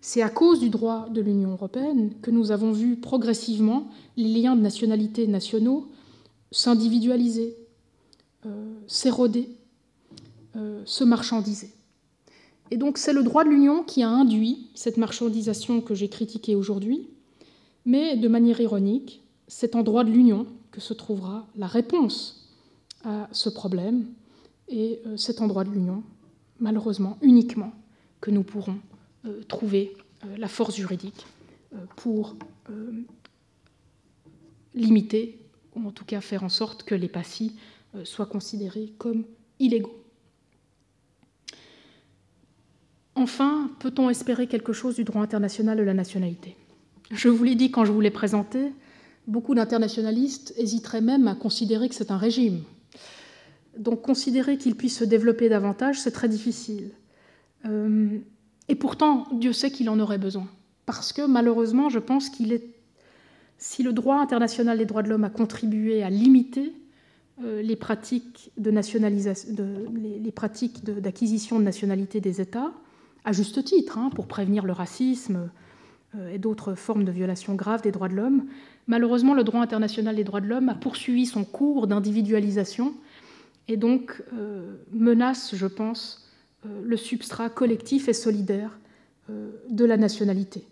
S1: C'est à cause du droit de l'Union européenne que nous avons vu progressivement les liens de nationalité nationaux s'individualiser, s'éroder, se marchandiser. Et donc c'est le droit de l'Union qui a induit cette marchandisation que j'ai critiquée aujourd'hui, mais de manière ironique, c'est en droit de l'Union que se trouvera la réponse à ce problème, et c'est en droit de l'Union, malheureusement, uniquement, que nous pourrons trouver la force juridique pour limiter, ou en tout cas faire en sorte que les PACI soient considérés comme illégaux. Enfin, peut-on espérer quelque chose du droit international de la nationalité? Je vous l'ai dit quand je vous l'ai présenté, beaucoup d'internationalistes hésiteraient même à considérer que c'est un régime. Donc considérer qu'il puisse se développer davantage, c'est très difficile. Et pourtant, Dieu sait qu'il en aurait besoin. Parce que malheureusement, je pense qu'il est... Si le droit international des droits de l'homme a contribué à limiter les pratiques d'acquisition de nationalité des États, à juste titre, pour prévenir le racisme et d'autres formes de violations graves des droits de l'homme, malheureusement, le droit international des droits de l'homme a poursuivi son cours d'individualisation et donc menace, je pense, le substrat collectif et solidaire de la nationalité.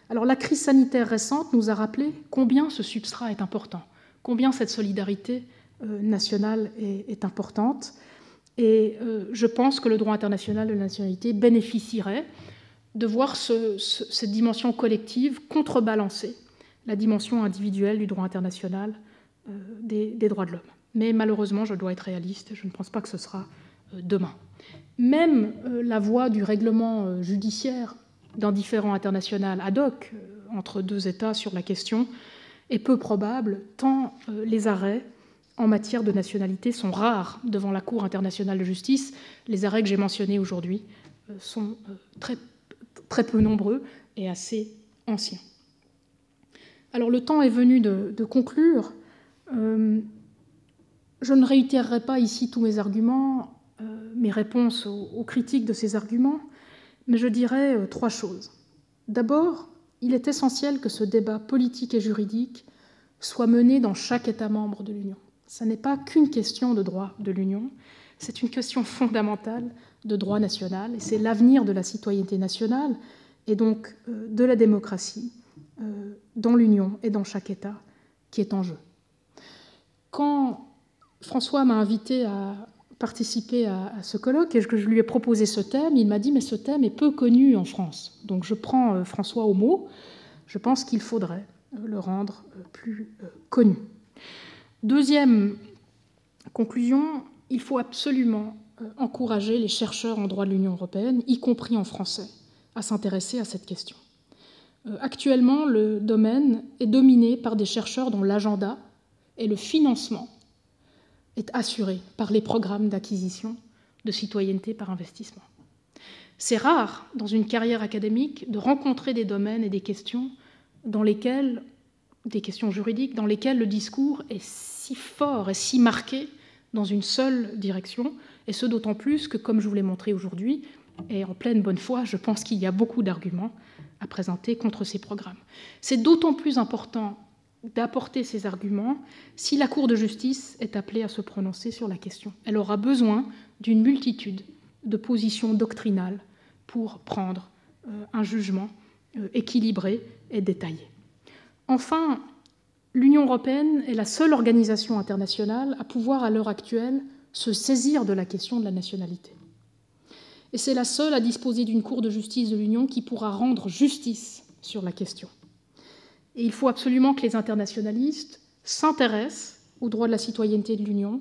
S1: Alors la crise sanitaire récente nous a rappelé combien ce substrat est important, combien cette solidarité nationale est importante. Et je pense que le droit international de la nationalité bénéficierait de voir cette dimension collective contrebalancer la dimension individuelle du droit international des droits de l'homme. Mais malheureusement, je dois être réaliste, je ne pense pas que ce sera demain. Même la voie du règlement judiciaire d'un différend international ad hoc entre deux États sur la question est peu probable, tant les arrêts en matière de nationalité sont rares devant la Cour internationale de justice. Les arrêts que j'ai mentionnés aujourd'hui sont très peu nombreux et assez anciens. Alors le temps est venu de conclure. Je ne réitérerai pas ici tous mes arguments, mes réponses aux critiques de ces arguments, mais je dirais trois choses. D'abord, il est essentiel que ce débat politique et juridique soit mené dans chaque État membre de l'Union. Ce n'est pas qu'une question de droit de l'Union, c'est une question fondamentale de droit national, et c'est l'avenir de la citoyenneté nationale, et donc de la démocratie dans l'Union et dans chaque État qui est en jeu. Quand François m'a invité à participé à ce colloque et que je lui ai proposé ce thème, il m'a dit « mais ce thème est peu connu en France ». Donc je prends François au mot, je pense qu'il faudrait le rendre plus connu. Deuxième conclusion, il faut absolument encourager les chercheurs en droit de l'Union européenne, y compris en français, à s'intéresser à cette question. Actuellement, le domaine est dominé par des chercheurs dont l'agenda et le financement est assuré par les programmes d'acquisition de citoyenneté par investissement. C'est rare, dans une carrière académique, de rencontrer des domaines et des questions juridiques, dans lesquelles le discours est si fort et si marqué dans une seule direction, et ce d'autant plus que, comme je vous l'ai montré aujourd'hui, et en pleine bonne foi, je pense qu'il y a beaucoup d'arguments à présenter contre ces programmes. C'est d'autant plus important d'apporter ces arguments si la Cour de justice est appelée à se prononcer sur la question. Elle aura besoin d'une multitude de positions doctrinales pour prendre un jugement équilibré et détaillé. Enfin, l'Union européenne est la seule organisation internationale à pouvoir, à l'heure actuelle, se saisir de la question de la nationalité. Et c'est la seule à disposer d'une Cour de justice de l'Union qui pourra rendre justice sur la question. Et il faut absolument que les internationalistes s'intéressent aux droits de la citoyenneté de l'Union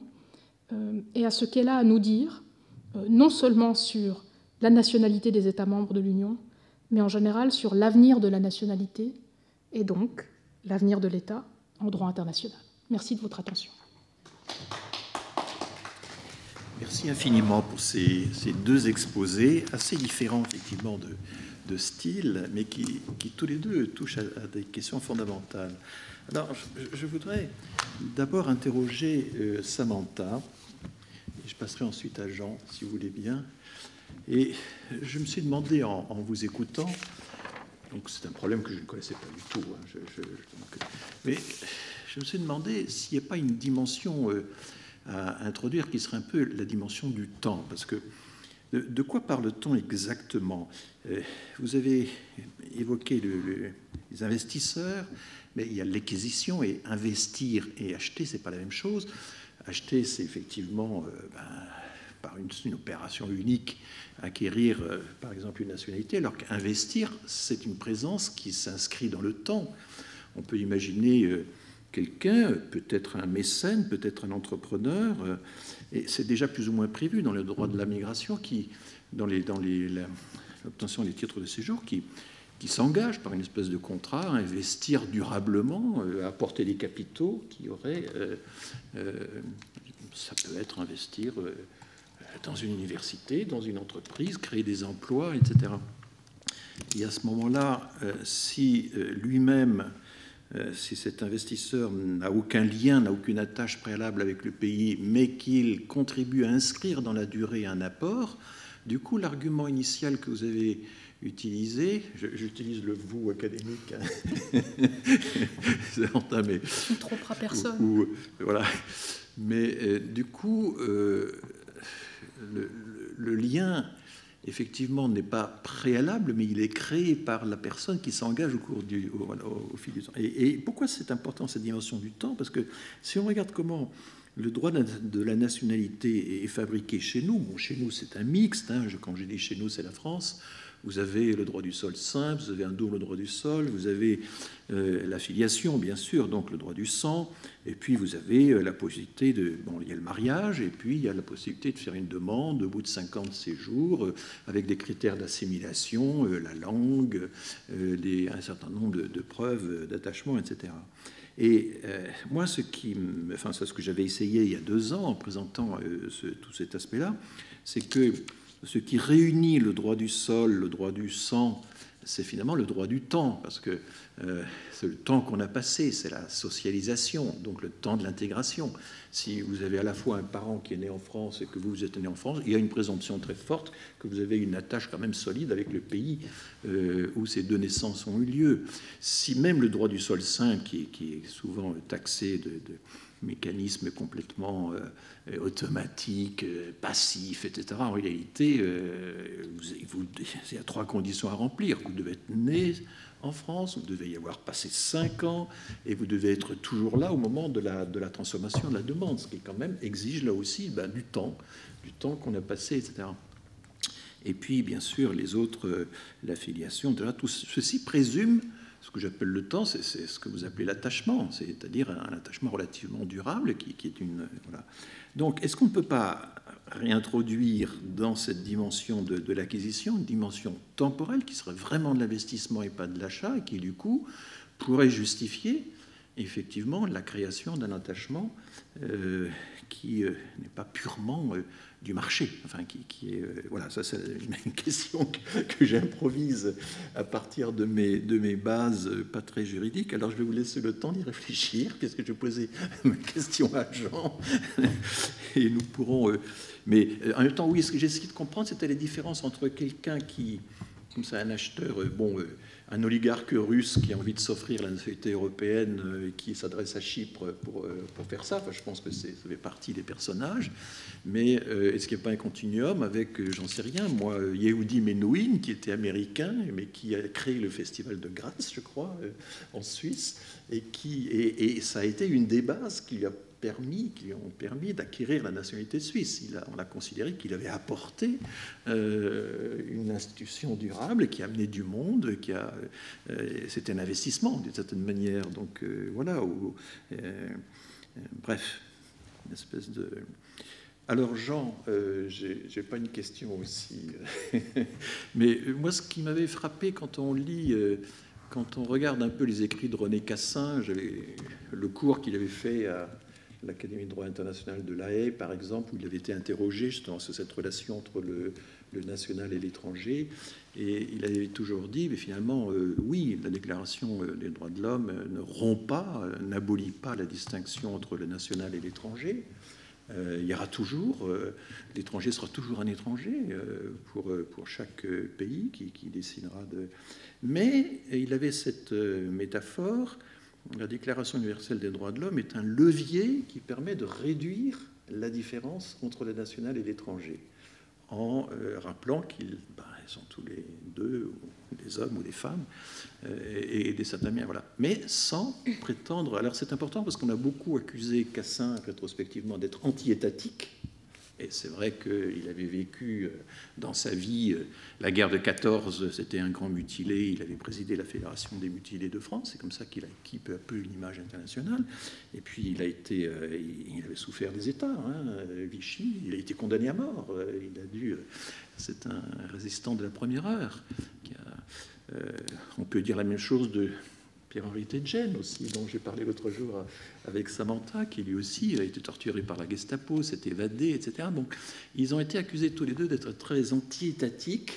S1: et à ce qu'elle a à nous dire, non seulement sur la nationalité des États membres de l'Union, mais en général sur l'avenir de la nationalité et donc l'avenir de l'État en droit international. Merci de votre attention.
S2: Merci infiniment pour ces deux exposés, assez différents effectivement de style, mais qui tous les deux touchent à des questions fondamentales. Alors, je voudrais d'abord interroger Samantha, et je passerai ensuite à Jean, si vous voulez bien. Et je me suis demandé en vous écoutant, donc c'est un problème que je ne connaissais pas du tout, mais je me suis demandé s'il n'y a pas une dimension à introduire qui serait un peu la dimension du temps, parce que de quoi parle-t-on exactement? Vous avez évoqué les investisseurs, mais il y a l'acquisition, et investir et acheter, c'est pas la même chose. Acheter, c'est effectivement par une opération unique acquérir par exemple une nationalité, alors qu'investir, c'est une présence qui s'inscrit dans le temps. On peut imaginer quelqu'un, peut-être un mécène, peut-être un entrepreneur, et c'est déjà plus ou moins prévu dans le droit de la migration, dans l'obtention des titres de séjour, qui s'engage par une espèce de contrat à investir durablement, à apporter des capitaux qui auraient... ça peut être investir dans une université, dans une entreprise, créer des emplois, etc. Et à ce moment-là, si lui-même... si cet investisseur n'a aucun lien, n'a aucune attache préalable avec le pays, mais qu'il contribue à inscrire dans la durée un apport, du coup, l'argument initial que vous avez utilisé, j'utilise le « vous » académique, hein. C'est entamé.
S1: On ne trompera personne.
S2: Voilà. Mais du coup, le lien... effectivement, n'est pas préalable, mais il est créé par la personne qui s'engage au fil du temps. Et pourquoi c'est important, cette dimension du temps? Parce que si on regarde comment le droit de la nationalité est fabriqué chez nous, bon, chez nous c'est un mixte, hein, quand j'ai dit chez nous c'est la France, vous avez le droit du sol simple, vous avez un double droit du sol, vous avez la filiation, bien sûr, donc le droit du sang, et puis vous avez la possibilité de... Bon, il y a le mariage, et puis il y a la possibilité de faire une demande au bout de 50 séjours, avec des critères d'assimilation, la langue, un certain nombre de preuves d'attachement, etc. Et moi, c'est ce que j'avais essayé il y a 2 ans en présentant tout cet aspect-là, c'est que ce qui réunit le droit du sol, le droit du sang, c'est finalement le droit du temps, parce que c'est le temps qu'on a passé, c'est la socialisation, donc le temps de l'intégration. Si vous avez à la fois un parent qui est né en France et que vous êtes né en France, il y a une présomption très forte que vous avez une attache quand même solide avec le pays où ces 2 naissances ont eu lieu. Si même le droit du sol sain, qui est souvent taxé de mécanisme complètement automatique, passif, etc. En réalité, il y a 3 conditions à remplir. Vous devez être né En France, vous devez y avoir passé 5 ans et vous devez être toujours là au moment de la transformation de la demande, ce qui quand même exige là aussi du temps qu'on a passé, etc. Et puis, bien sûr, les autres, l'affiliation, tout ceci présume ce que j'appelle le temps, c'est ce que vous appelez l'attachement, c'est-à-dire un attachement relativement durable qui est une... Voilà. Donc, est-ce qu'on ne peut pas réintroduire dans cette dimension de l'acquisition une dimension temporelle qui serait vraiment de l'investissement et pas de l'achat et qui, du coup, pourrait justifier effectivement la création d'un attachement qui n'est pas purement du marché, enfin qui est voilà, ça c'est une question que j'improvise à partir de mes bases pas très juridiques. Alors je vais vous laisser le temps d'y réfléchir, puisque je posais ma question à Jean et nous pourrons mais en même temps oui, ce que j'ai essayé de comprendre, c'était les différences entre quelqu'un qui, comme ça, un acheteur un oligarque russe qui a envie de s'offrir la nationalité européenne et qui s'adresse à Chypre pour faire ça. Enfin, je pense que ça fait partie des personnages. Mais est-ce qu'il n'y a pas un continuum avec, j'en sais rien, moi, Yehudi Menuhin, qui était américain, mais qui a créé le festival de Graz, je crois, en Suisse, et ça a été une des bases qui lui ont permis d'acquérir la nationalité suisse. On a considéré qu'il avait apporté une institution durable qui a amené du monde, c'était un investissement d'une certaine manière. Donc voilà. Bref, une espèce de... Alors Jean, j'ai pas une question aussi, mais moi ce qui m'avait frappé quand on lit... Quand on regarde un peu les écrits de René Cassin, le cours qu'il avait fait à l'Académie de droit international de La Haye, par exemple, où il avait été interrogé justement sur cette relation entre le national et l'étranger, et il avait toujours dit, mais finalement, oui, la Déclaration des droits de l'homme ne rompt pas, n'abolit pas la distinction entre le national et l'étranger. Il y aura toujours, l'étranger sera toujours un étranger pour chaque pays qui décidera de... Mais il avait cette métaphore, la Déclaration universelle des droits de l'homme est un levier qui permet de réduire la différence entre le national et l'étranger, en rappelant qu'ils sont tous les deux, des hommes ou des femmes, et des certaines manières, voilà. Mais sans prétendre... Alors c'est important parce qu'on a beaucoup accusé Cassin, rétrospectivement, d'être anti-étatique. Et c'est vrai qu'il avait vécu dans sa vie la guerre de 14, c'était un grand mutilé, il avait présidé la Fédération des mutilés de France, c'est comme ça qu'il a acquis peu à peu une image internationale. Et puis il avait souffert des États, Vichy, il a été condamné à mort, c'est un résistant de la première heure. On peut dire la même chose de Pierre-Henri Teitgen aussi, dont j'ai parlé l'autre jour avec Samantha, qui lui aussi a été torturé par la Gestapo, s'est évadé, etc. Donc, ils ont été accusés tous les deux d'être très anti-étatiques,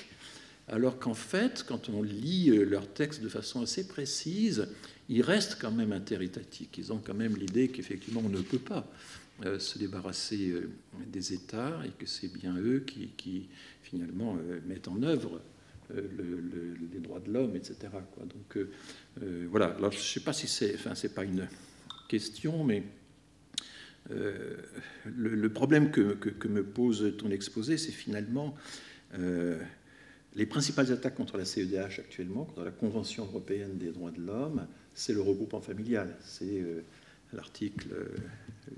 S2: alors qu'en fait, quand on lit leurs textes de façon assez précise, ils restent quand même interétatiques. Ils ont quand même l'idée qu'effectivement, on ne peut pas se débarrasser des États et que c'est bien eux qui finalement, mettent en œuvre les droits de l'homme, etc. Quoi. Donc voilà. Alors je ne sais pas si c'est pas une question, mais le problème que me pose ton exposé, c'est finalement les principales attaques contre la CEDH actuellement, contre la Convention européenne des droits de l'homme, c'est le regroupement familial. C'est l'article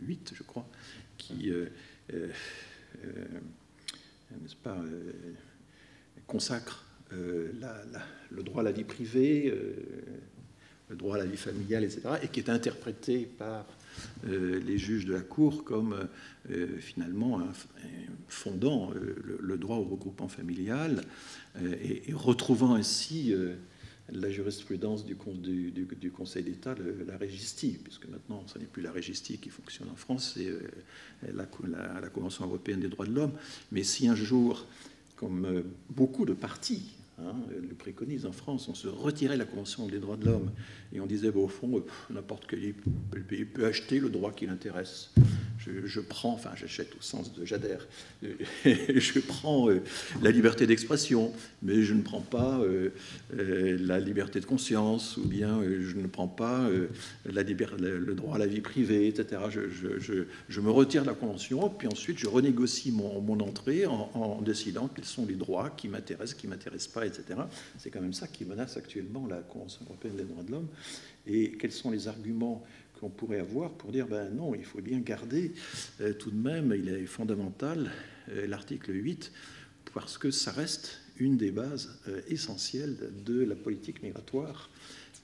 S2: 8, je crois, qui n'est-ce pas, consacre le droit à la vie privée, le droit à la vie familiale, etc., et qui est interprété par les juges de la Cour comme finalement fondant le droit au regroupement familial et retrouvant ainsi la jurisprudence du Conseil d'État, la régistie, puisque maintenant ce n'est plus la régistie qui fonctionne en France, c'est la Convention européenne des droits de l'homme. Mais si un jour, comme beaucoup de partis le préconise en France, on se retirait la Convention des droits de l'homme et on disait, au fond, n'importe quel pays peut acheter le droit qui l'intéresse. je prends, enfin j'achète au sens de j'adhère, je prends la liberté d'expression, mais je ne prends pas la liberté de conscience, ou bien je ne prends pas le droit à la vie privée, etc. Je me retire de la Convention, puis ensuite je renégocie mon entrée en décidant quels sont les droits qui m'intéressent, qui ne m'intéressent pas, etc. C'est quand même ça qui menace actuellement la Convention européenne des droits de l'homme. Et quels sont les arguments qu'on pourrait avoir pour dire ben non, il faut bien garder tout de même, il est fondamental, l'article 8, parce que ça reste une des bases essentielles de la politique migratoire,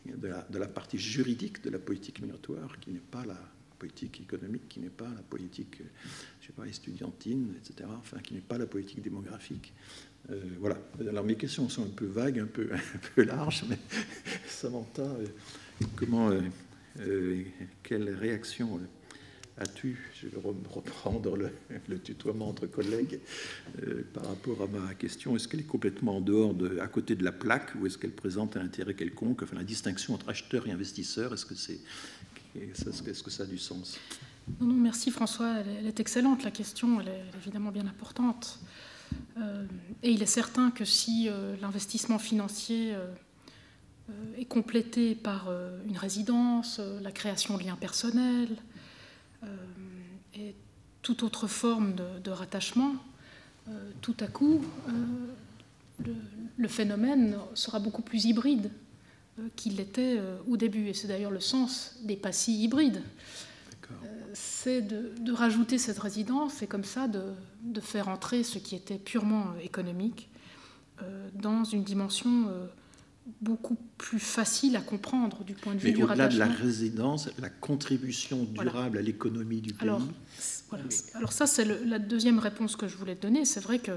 S2: de la partie juridique de la politique migratoire, qui n'est pas la politique économique, qui n'est pas la politique, je sais pas, estudiantine, etc., enfin, qui n'est pas la politique démographique. Voilà. Alors mes questions sont un peu vagues, un peu larges, mais Samantha, comment... quelle réaction as-tu, je vais reprendre le tutoiement entre collègues, par rapport à ma question, est-ce qu'elle est complètement en dehors, à côté de la plaque, ou est-ce qu'elle présente un intérêt quelconque, enfin la distinction entre acheteur et investisseur, est-ce que ça a du sens?
S1: Non, merci François, elle est excellente, la question, elle est évidemment bien importante. Et il est certain que si l'investissement financier est complété par une résidence, la création de liens personnels et toute autre forme de rattachement, tout à coup, le phénomène sera beaucoup plus hybride qu'il l'était au début. Et c'est d'ailleurs le sens des PACI hybrides. C'est de rajouter cette résidence et comme ça de faire entrer ce qui était purement économique dans une dimension beaucoup plus facile à comprendre du point de vue du rattachement.
S2: Au-delà de la résidence, la contribution durable à l'économie du pays.
S1: Alors ça, c'est la deuxième réponse que je voulais te donner. C'est vrai que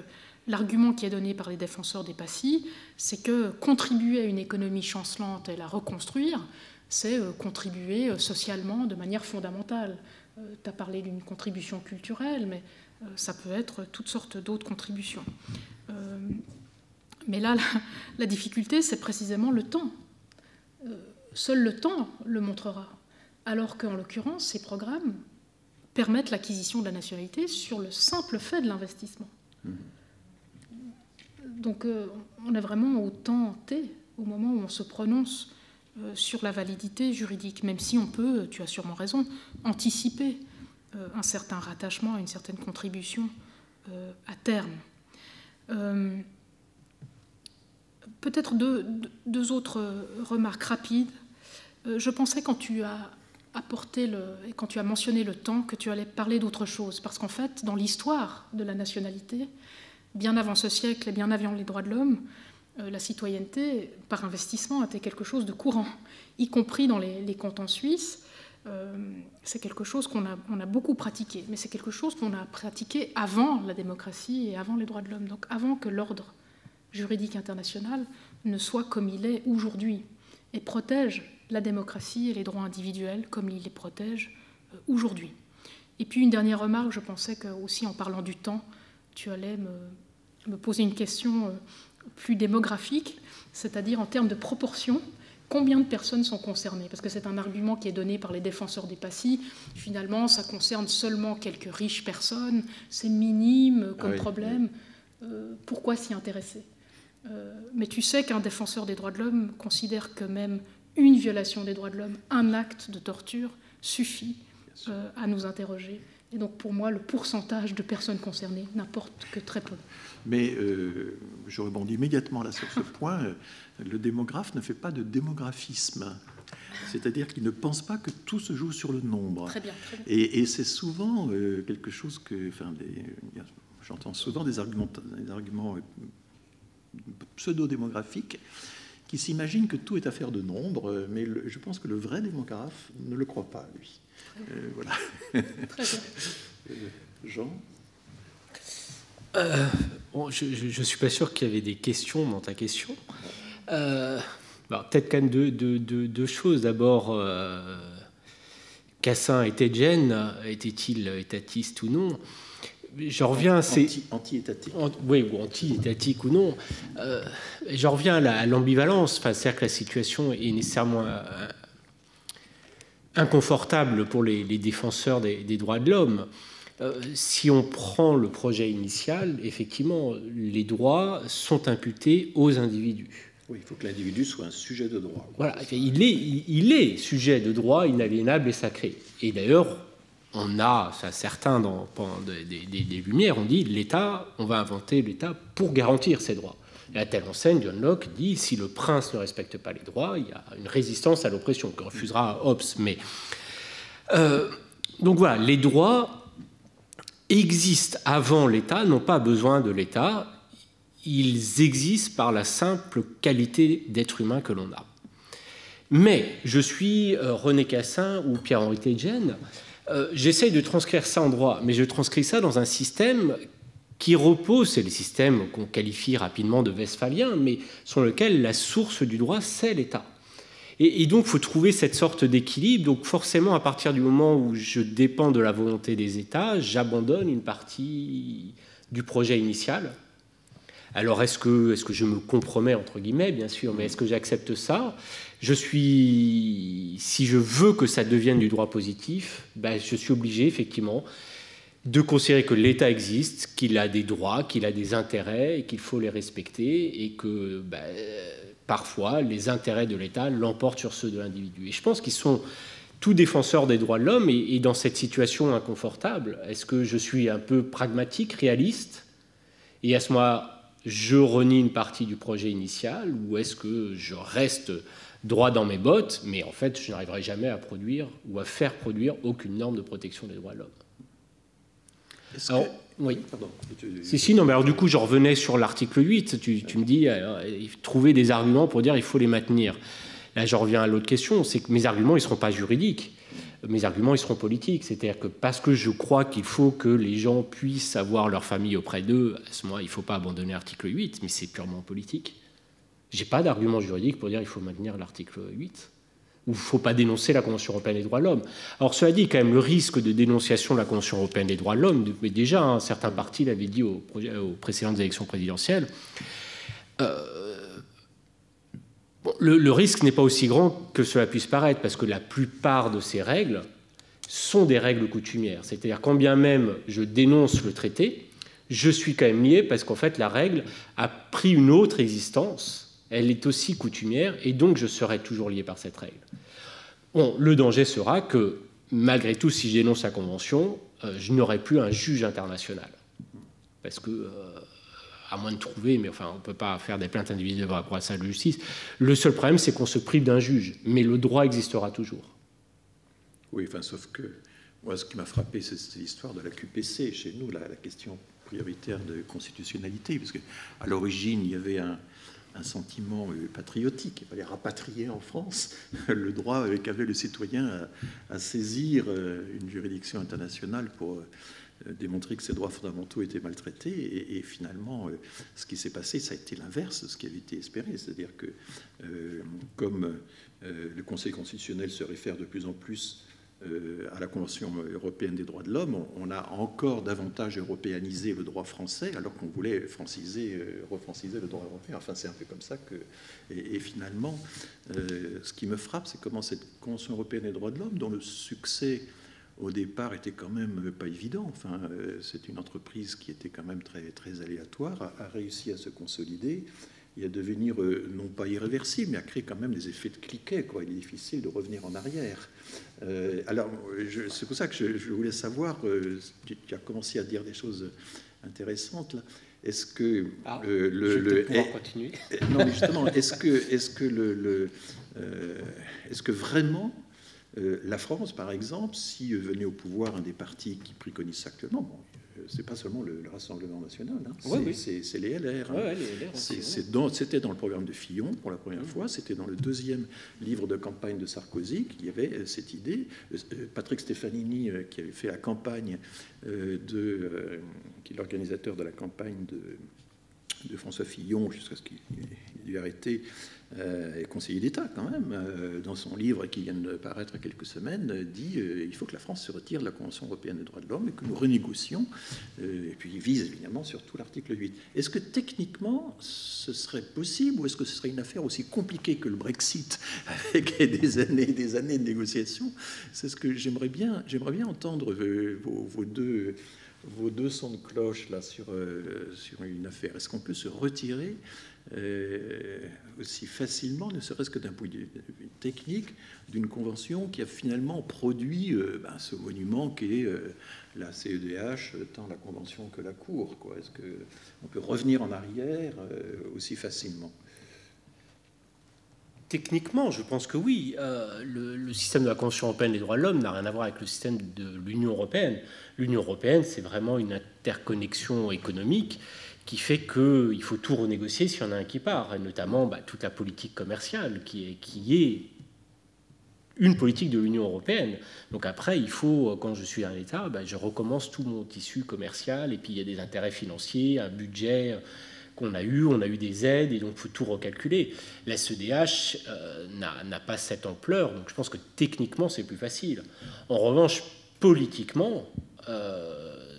S1: l'argument qui est donné par les défenseurs des PACI, c'est que contribuer à une économie chancelante et la reconstruire, c'est contribuer socialement de manière fondamentale. Tu as parlé d'une contribution culturelle, mais ça peut être toutes sortes d'autres contributions. Mais là, la difficulté, c'est précisément le temps. Seul le temps le montrera. Alors qu'en l'occurrence, ces programmes permettent l'acquisition de la nationalité sur le simple fait de l'investissement. Donc on est vraiment au temps T, au moment où on se prononce sur la validité juridique, même si on peut, tu as sûrement raison, anticiper un certain rattachement, une certaine contribution à terme. Peut-être deux autres remarques rapides. Je pensais quand tu as quand tu as mentionné le temps, que tu allais parler d'autre chose, parce qu'en fait, dans l'histoire de la nationalité, bien avant ce siècle et bien avant les droits de l'homme, la citoyenneté par investissement était quelque chose de courant, y compris dans les cantons suisses. C'est quelque chose qu'on a beaucoup pratiqué, mais c'est quelque chose qu'on a pratiqué avant la démocratie et avant les droits de l'homme, donc avant que l'ordre juridique international ne soit comme il est aujourd'hui et protège la démocratie et les droits individuels comme il les protège aujourd'hui. Et puis une dernière remarque, je pensais que aussi en parlant du temps, tu allais me poser une question plus démographique, c'est-à-dire en termes de proportion, combien de personnes sont concernées? Parce que c'est un argument qui est donné par les défenseurs des PACI. Finalement, ça concerne seulement quelques riches personnes, c'est minime comme problème. Pourquoi s'y intéresser? Mais tu sais qu'un défenseur des droits de l'homme considère que même une violation des droits de l'homme, un acte de torture, suffit à nous interroger. Et donc pour moi, le pourcentage de personnes concernées n'importe que très peu.
S2: Mais je rebondis immédiatement là sur ce point. Le démographe ne fait pas de démographisme. C'est-à-dire qu'il ne pense pas que tout se joue sur le nombre.
S1: Très bien, très bien.
S2: Et c'est souvent quelque chose que... Enfin, j'entends souvent des arguments pseudo-démographiques qui s'imaginent que tout est affaire de nombre, mais je pense que le vrai démographe ne le croit pas, lui. Voilà.
S1: Très bien.
S2: Jean?
S3: Je ne suis pas sûr qu'il y avait des questions dans ta question. Peut-être quand même deux choses. D'abord, Cassin était-Gênes, était-il étatiste ou non? Je reviens à ces...
S2: Anti-étatique.
S3: Oui, ou anti-étatique ou non. Je reviens à l'ambivalence. Enfin, c'est-à-dire que la situation est nécessairement inconfortable pour les défenseurs des droits de l'homme. Si on prend le projet initial, effectivement, les droits sont imputés aux individus.
S2: Oui, il faut que l'individu soit un sujet de droit.
S3: Voilà, il est sujet de droit inaliénable et sacré. Et d'ailleurs, on a, certains pendant des Lumières, on dit l'État, on va inventer l'État pour garantir ces droits. Et à telle enseigne, John Locke dit si le prince ne respecte pas les droits, il y a une résistance à l'oppression que refusera Hobbes. Mais donc voilà, les droits existent avant l'État, n'ont pas besoin de l'État, ils existent par la simple qualité d'être humain que l'on a. Mais je suis René Cassin ou Pierre-Henri Teitgen, j'essaye de transcrire ça en droit, mais je transcris ça dans un système qui repose, c'est le système qu'on qualifie rapidement de westphalien, mais sur lequel la source du droit, c'est l'État. Et donc, il faut trouver cette sorte d'équilibre. Donc, forcément, à partir du moment où je dépends de la volonté des États, j'abandonne une partie du projet initial. Alors, est-ce que je me compromets, entre guillemets, bien sûr, mais est-ce que j'accepte ça? Si je veux que ça devienne du droit positif, ben, je suis obligé, effectivement, de considérer que l'État existe, qu'il a des droits, qu'il a des intérêts, et qu'il faut les respecter, et que parfois, les intérêts de l'État l'emportent sur ceux de l'individu. Et je pense qu'ils sont tous défenseurs des droits de l'homme, et dans cette situation inconfortable, est-ce que je suis un peu pragmatique, réaliste, et à ce moment-là, je renie une partie du projet initial, ou est-ce que je reste droit dans mes bottes, mais en fait, je n'arriverai jamais à produire ou à faire produire aucune norme de protection des droits de l'homme? Alors, oui. Pardon. Non, mais alors du coup, je revenais sur l'article 8. Tu me dis, trouver des arguments pour dire il faut les maintenir. Là, je reviens à l'autre question, c'est que mes arguments, ils ne seront pas juridiques. Mes arguments, ils seront politiques. C'est-à-dire que parce que je crois qu'il faut que les gens puissent avoir leur famille auprès d'eux, à ce moment-là, il ne faut pas abandonner l'article 8, mais c'est purement politique. Je n'ai pas d'argument juridique pour dire qu'il faut maintenir l'article 8. Ou il ne faut pas dénoncer la Convention européenne des droits de l'homme. Alors, cela dit, quand même, le risque de dénonciation de la Convention européenne des droits de l'homme, mais déjà, certains partis l'avaient dit aux précédentes élections présidentielles, le risque n'est pas aussi grand que cela puisse paraître, parce que la plupart de ces règles sont des règles coutumières. C'est-à-dire, quand bien même je dénonce le traité, je suis quand même lié, parce qu'en fait, la règle a pris une autre existence. Elle est aussi coutumière, et donc je serai toujours lié par cette règle. Bon, le danger sera que, malgré tout, si je dénonce la Convention, je n'aurai plus un juge international. Parce que, à moins de trouver, mais enfin, on ne peut pas faire des plaintes individuelles par rapport à ça à la justice, le seul problème, c'est qu'on se prive d'un juge, mais le droit existera toujours.
S2: Oui, enfin, sauf que, moi, ce qui m'a frappé, c'est l'histoire de la QPC chez nous, la question prioritaire de constitutionnalité, parce qu'à l'origine, il y avait un sentiment patriotique. Il fallait rapatrier en France le droit qu'avait le citoyen à saisir une juridiction internationale pour démontrer que ses droits fondamentaux étaient maltraités. Et finalement, ce qui s'est passé, ça a été l'inverse de ce qui avait été espéré. C'est-à-dire que, comme le Conseil constitutionnel se réfère de plus en plus à la Convention européenne des droits de l'homme, on a encore davantage européanisé le droit français, alors qu'on voulait refranciser le droit européen. Enfin, c'est un peu comme ça que... Et finalement, ce qui me frappe, c'est comment cette Convention européenne des droits de l'homme, dont le succès, au départ, était quand même pas évident, enfin, c'est une entreprise qui était quand même très, très aléatoire, a réussi à se consolider et à devenir, non pas irréversible, mais à créer quand même des effets de cliquet, quoi. Il est difficile de revenir en arrière. Alors, c'est pour ça que je voulais savoir, tu as commencé à dire des choses intéressantes, là. Est-ce que
S3: continuer.
S2: Non, mais justement, est-ce que vraiment la France, par exemple, si venait au pouvoir un des partis qui préconise ça actuellement, bon, c'est pas seulement le Rassemblement national, hein, c'est les LR. Hein.
S3: Ouais, les LR aussi,
S2: c'était dans le programme de Fillon pour la première fois, c'était dans le deuxième livre de campagne de Sarkozy qu'il y avait cette idée. Patrick Stefanini, qui avait fait la campagne qui est l'organisateur de la campagne de François Fillon, jusqu'à ce qu'il ait dû arrêter, conseiller d'État quand même, dans son livre qui vient de paraître il y a quelques semaines, dit il faut que la France se retire de la Convention européenne des droits de l'homme et que nous renégocions, et puis il vise évidemment surtout l'article 8. Est-ce que techniquement ce serait possible, ou est-ce que ce serait une affaire aussi compliquée que le Brexit, avec des années de négociations? C'est ce que j'aimerais bien entendre vos deux sons de cloche là sur une affaire. Est-ce qu'on peut se retirer aussi facilement, ne serait-ce que d'un point de vue technique, d'une convention qui a finalement produit ce monument qu'est la CEDH, tant la convention que la Cour, quoi? Est-ce qu'on peut revenir en arrière aussi facilement?
S3: Techniquement, je pense que oui. Le système de la Convention européenne des droits de l'homme n'a rien à voir avec le système de l'Union européenne. L'Union européenne, c'est vraiment une interconnexion économique qui fait qu'il faut tout renégocier s'il y en a un qui part, et notamment toute la politique commerciale qui est une politique de l'Union européenne. Donc après, il faut, quand je suis un État, je recommence tout mon tissu commercial, et puis il y a des intérêts financiers, un budget qu'on a eu des aides, et donc il faut tout recalculer. La CEDH n'a pas cette ampleur, donc je pense que techniquement, c'est plus facile. En revanche, politiquement,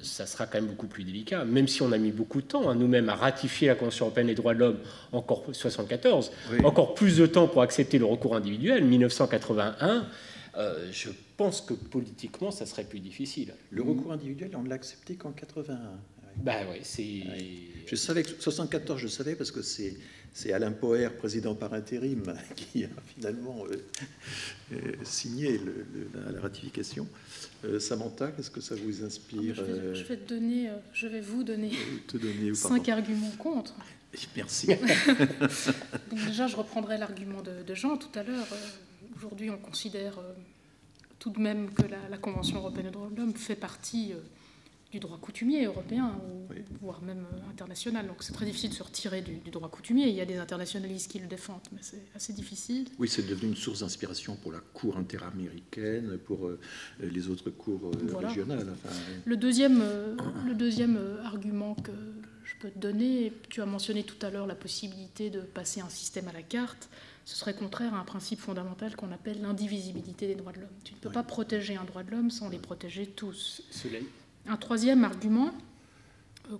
S3: ça sera quand même beaucoup plus délicat, même si on a mis beaucoup de temps, nous-mêmes, à ratifier la Convention européenne des droits de l'homme, encore 74, oui. Encore plus de temps pour accepter le recours individuel, 1981, je pense que politiquement, ça serait plus difficile.
S2: Le recours individuel, on ne l'a accepté qu'en 81.
S3: Oui, c'est...
S2: Oui. Je savais que 74, je savais parce que c'est Alain Poher, président par intérim, qui a finalement signé la ratification. Samantha, qu'est-ce que ça vous inspire?
S1: Je vais vous donner 5 arguments contre.
S2: Merci.
S1: Donc déjà, je reprendrai l'argument de Jean tout à l'heure. Aujourd'hui, on considère tout de même que la Convention européenne des droits de l'homme fait partie du droit coutumier européen, voire même international. Donc c'est très difficile de se retirer du droit coutumier. Il y a des internationalistes qui le défendent, mais c'est assez difficile.
S2: Oui, c'est devenu une source d'inspiration pour la Cour interaméricaine, pour les autres cours régionales. Enfin,
S1: le deuxième argument que je peux te donner, tu as mentionné tout à l'heure la possibilité de passer un système à la carte. Ce serait contraire à un principe fondamental qu'on appelle l'indivisibilité des droits de l'homme. Tu ne peux pas protéger un droit de l'homme sans les protéger tous. Un troisième argument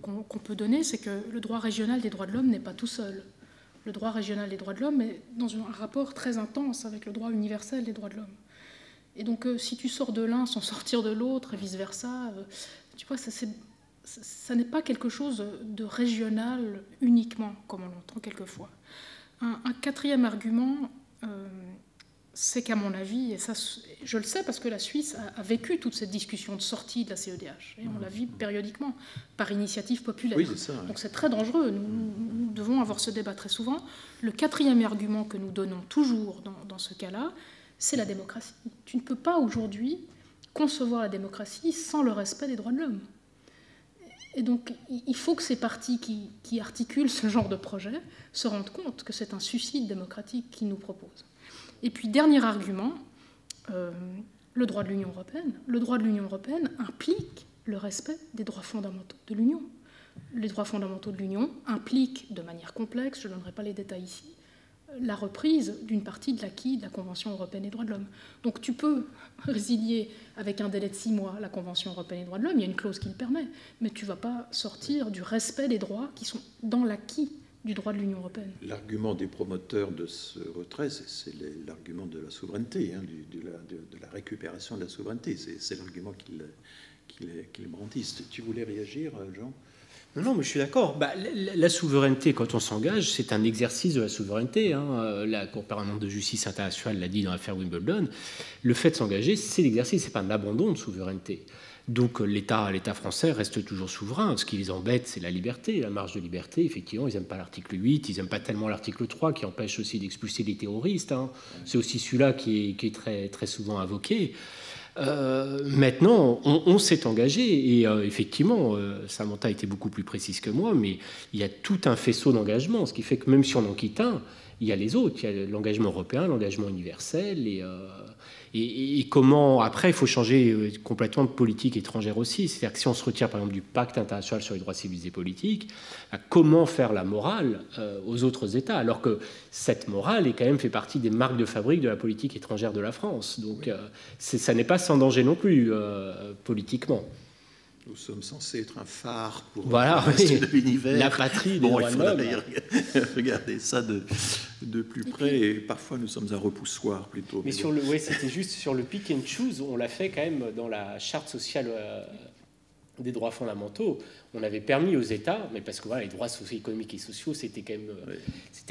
S1: qu'on peut donner, c'est que le droit régional des droits de l'homme n'est pas tout seul. Le droit régional des droits de l'homme est dans un rapport très intense avec le droit universel des droits de l'homme. Et donc, si tu sors de l'un sans sortir de l'autre, et vice-versa, tu vois, ça n'est pas quelque chose de régional uniquement, comme on l'entend quelquefois. Un quatrième argument, c'est qu'à mon avis, et ça je le sais parce que la Suisse a vécu toute cette discussion de sortie de la CEDH, et on la vit périodiquement par initiative populaire.
S2: Oui, c'est ça, oui.
S1: Donc c'est très dangereux, nous devons avoir ce débat très souvent. Le quatrième argument que nous donnons toujours dans ce cas-là, c'est la démocratie. Tu ne peux pas aujourd'hui concevoir la démocratie sans le respect des droits de l'homme. Et donc, il faut que ces partis qui articulent ce genre de projet se rendent compte que c'est un suicide démocratique qu'ils nous proposent. Et puis, dernier argument, le droit de l'Union européenne. Le droit de l'Union européenne implique le respect des droits fondamentaux de l'Union. Les droits fondamentaux de l'Union impliquent, de manière complexe, je ne donnerai pas les détails ici, la reprise d'une partie de l'acquis de la Convention européenne des droits de l'homme. Donc tu peux résilier avec un délai de 6 mois la Convention européenne des droits de l'homme, il y a une clause qui le permet, mais tu ne vas pas sortir du respect des droits qui sont dans l'acquis du droit de l'Union européenne.
S2: L'argument des promoteurs de ce retrait, c'est l'argument de la souveraineté, de la récupération de la souveraineté. C'est l'argument qu'ils brandissent. Tu voulais réagir, Jean ?
S3: Non, mais je suis d'accord. La souveraineté, quand on s'engage, c'est un exercice de la souveraineté. La Cour permanente de justice internationale l'a dit dans l'affaire Wimbledon. Le fait de s'engager, c'est l'exercice, c'est pas un abandon de souveraineté. Donc l'État français reste toujours souverain. Ce qui les embête, c'est la liberté, la marge de liberté. Effectivement, ils n'aiment pas l'article 8, ils n'aiment pas tellement l'article 3 qui empêche aussi d'expulser les terroristes. C'est aussi celui-là qui est très, très souvent invoqué. Maintenant, on s'est engagé et effectivement, Samantha a été beaucoup plus précise que moi, mais il y a tout un faisceau d'engagement, ce qui fait que même si on en quitte un, il y a les autres, il y a l'engagement européen, l'engagement universel, et comment, après, il faut changer complètement de politique étrangère aussi. C'est-à-dire que si on se retire, par exemple, du pacte international sur les droits civils et politiques, comment faire la morale aux autres États, alors que cette morale est quand même fait partie des marques de fabrique de la politique étrangère de la France. Donc, ça n'est pas sans danger non plus, politiquement.
S2: Nous sommes censés être un phare pour
S3: voilà,
S2: le reste de l'univers.
S3: La patrie des droits de l'homme.
S2: Regarder ça de plus près, et parfois nous sommes un repoussoir plutôt.
S3: Mais c'était juste sur le pick and choose, on l'a fait quand même dans la charte sociale des droits fondamentaux. On avait permis aux États, mais parce que voilà, les droits socio-économiques et sociaux, c'était quand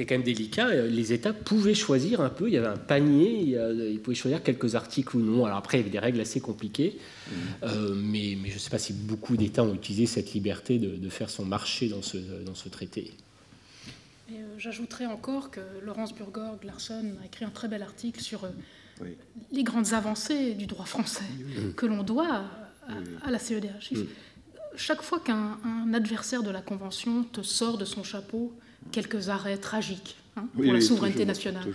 S3: même délicat. Les États pouvaient choisir un peu. Il y avait un panier, ils pouvaient choisir quelques articles ou non. Alors après, il y avait des règles assez compliquées, mais je ne sais pas si beaucoup d'États ont utilisé cette liberté de faire son marché dans ce traité.
S1: J'ajouterais encore que Laurence Burgorg-Larsson a écrit un très bel article sur les grandes avancées du droit français que l'on doit à la CEDH. Chaque fois qu'un adversaire de la Convention te sort de son chapeau quelques arrêts tragiques pour la souveraineté nationale,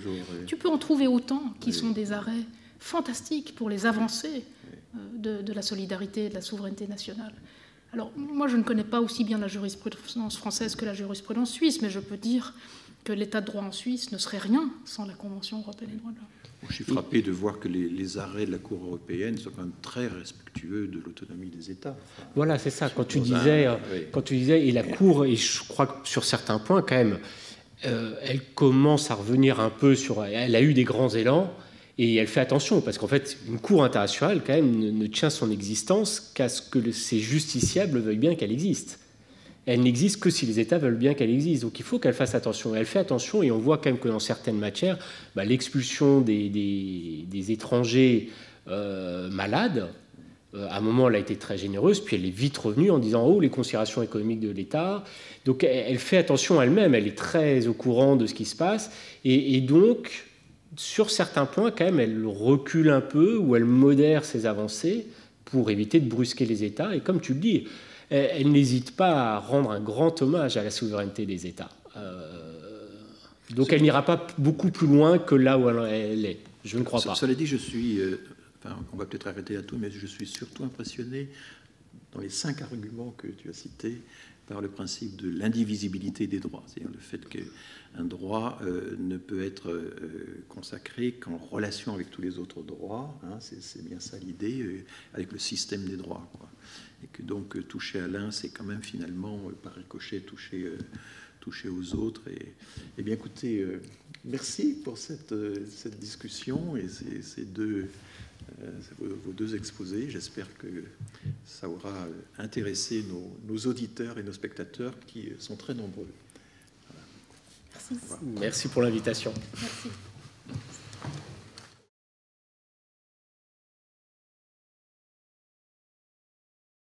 S1: tu peux en trouver autant qui sont des arrêts fantastiques pour les avancées de la solidarité et de la souveraineté nationale. Alors, moi, je ne connais pas aussi bien la jurisprudence française que la jurisprudence suisse, mais je peux dire que l'état de droit en Suisse ne serait rien sans la Convention européenne des droits de l'homme.
S2: Je suis frappé de voir que les arrêts de la Cour européenne sont quand même très respectueux de l'autonomie des États.
S3: Voilà, c'est ça. Quand tu disais, et la Cour, et je crois que sur certains points, quand même, elle commence à revenir un peu sur... Elle a eu des grands élans, et elle fait attention, parce qu'en fait, une Cour internationale, quand même, ne tient son existence qu'à ce que ses justiciables veuillent bien qu'elle existe. Elle n'existe que si les États veulent bien qu'elle existe. Donc il faut qu'elle fasse attention. Et elle fait attention, et on voit quand même que dans certaines matières, l'expulsion des étrangers malades, à un moment, elle a été très généreuse, puis elle est vite revenue en disant « Oh, les considérations économiques de l'État ». Donc elle fait attention elle-même, elle est très au courant de ce qui se passe. Et donc, sur certains points, quand même, elle recule un peu, ou elle modère ses avancées pour éviter de brusquer les États. Et comme tu le dis, elle n'hésite pas à rendre un grand hommage à la souveraineté des États. Donc elle n'ira pas beaucoup plus loin que là où elle est. Je ne crois pas.
S2: Cela dit, je suis... on va peut-être arrêter là tout, mais je suis surtout impressionné dans les 5 arguments que tu as cités par le principe de l'indivisibilité des droits. C'est-à-dire le fait qu'un droit ne peut être consacré qu'en relation avec tous les autres droits. C'est bien ça l'idée, avec le système des droits, quoi. Et que donc toucher à l'un, c'est quand même finalement, par ricochet, toucher aux autres. Et bien écoutez, merci pour cette discussion et vos deux exposés. J'espère que ça aura intéressé nos auditeurs et nos spectateurs qui sont très nombreux. Voilà.
S3: Merci pour l'invitation.
S1: Merci.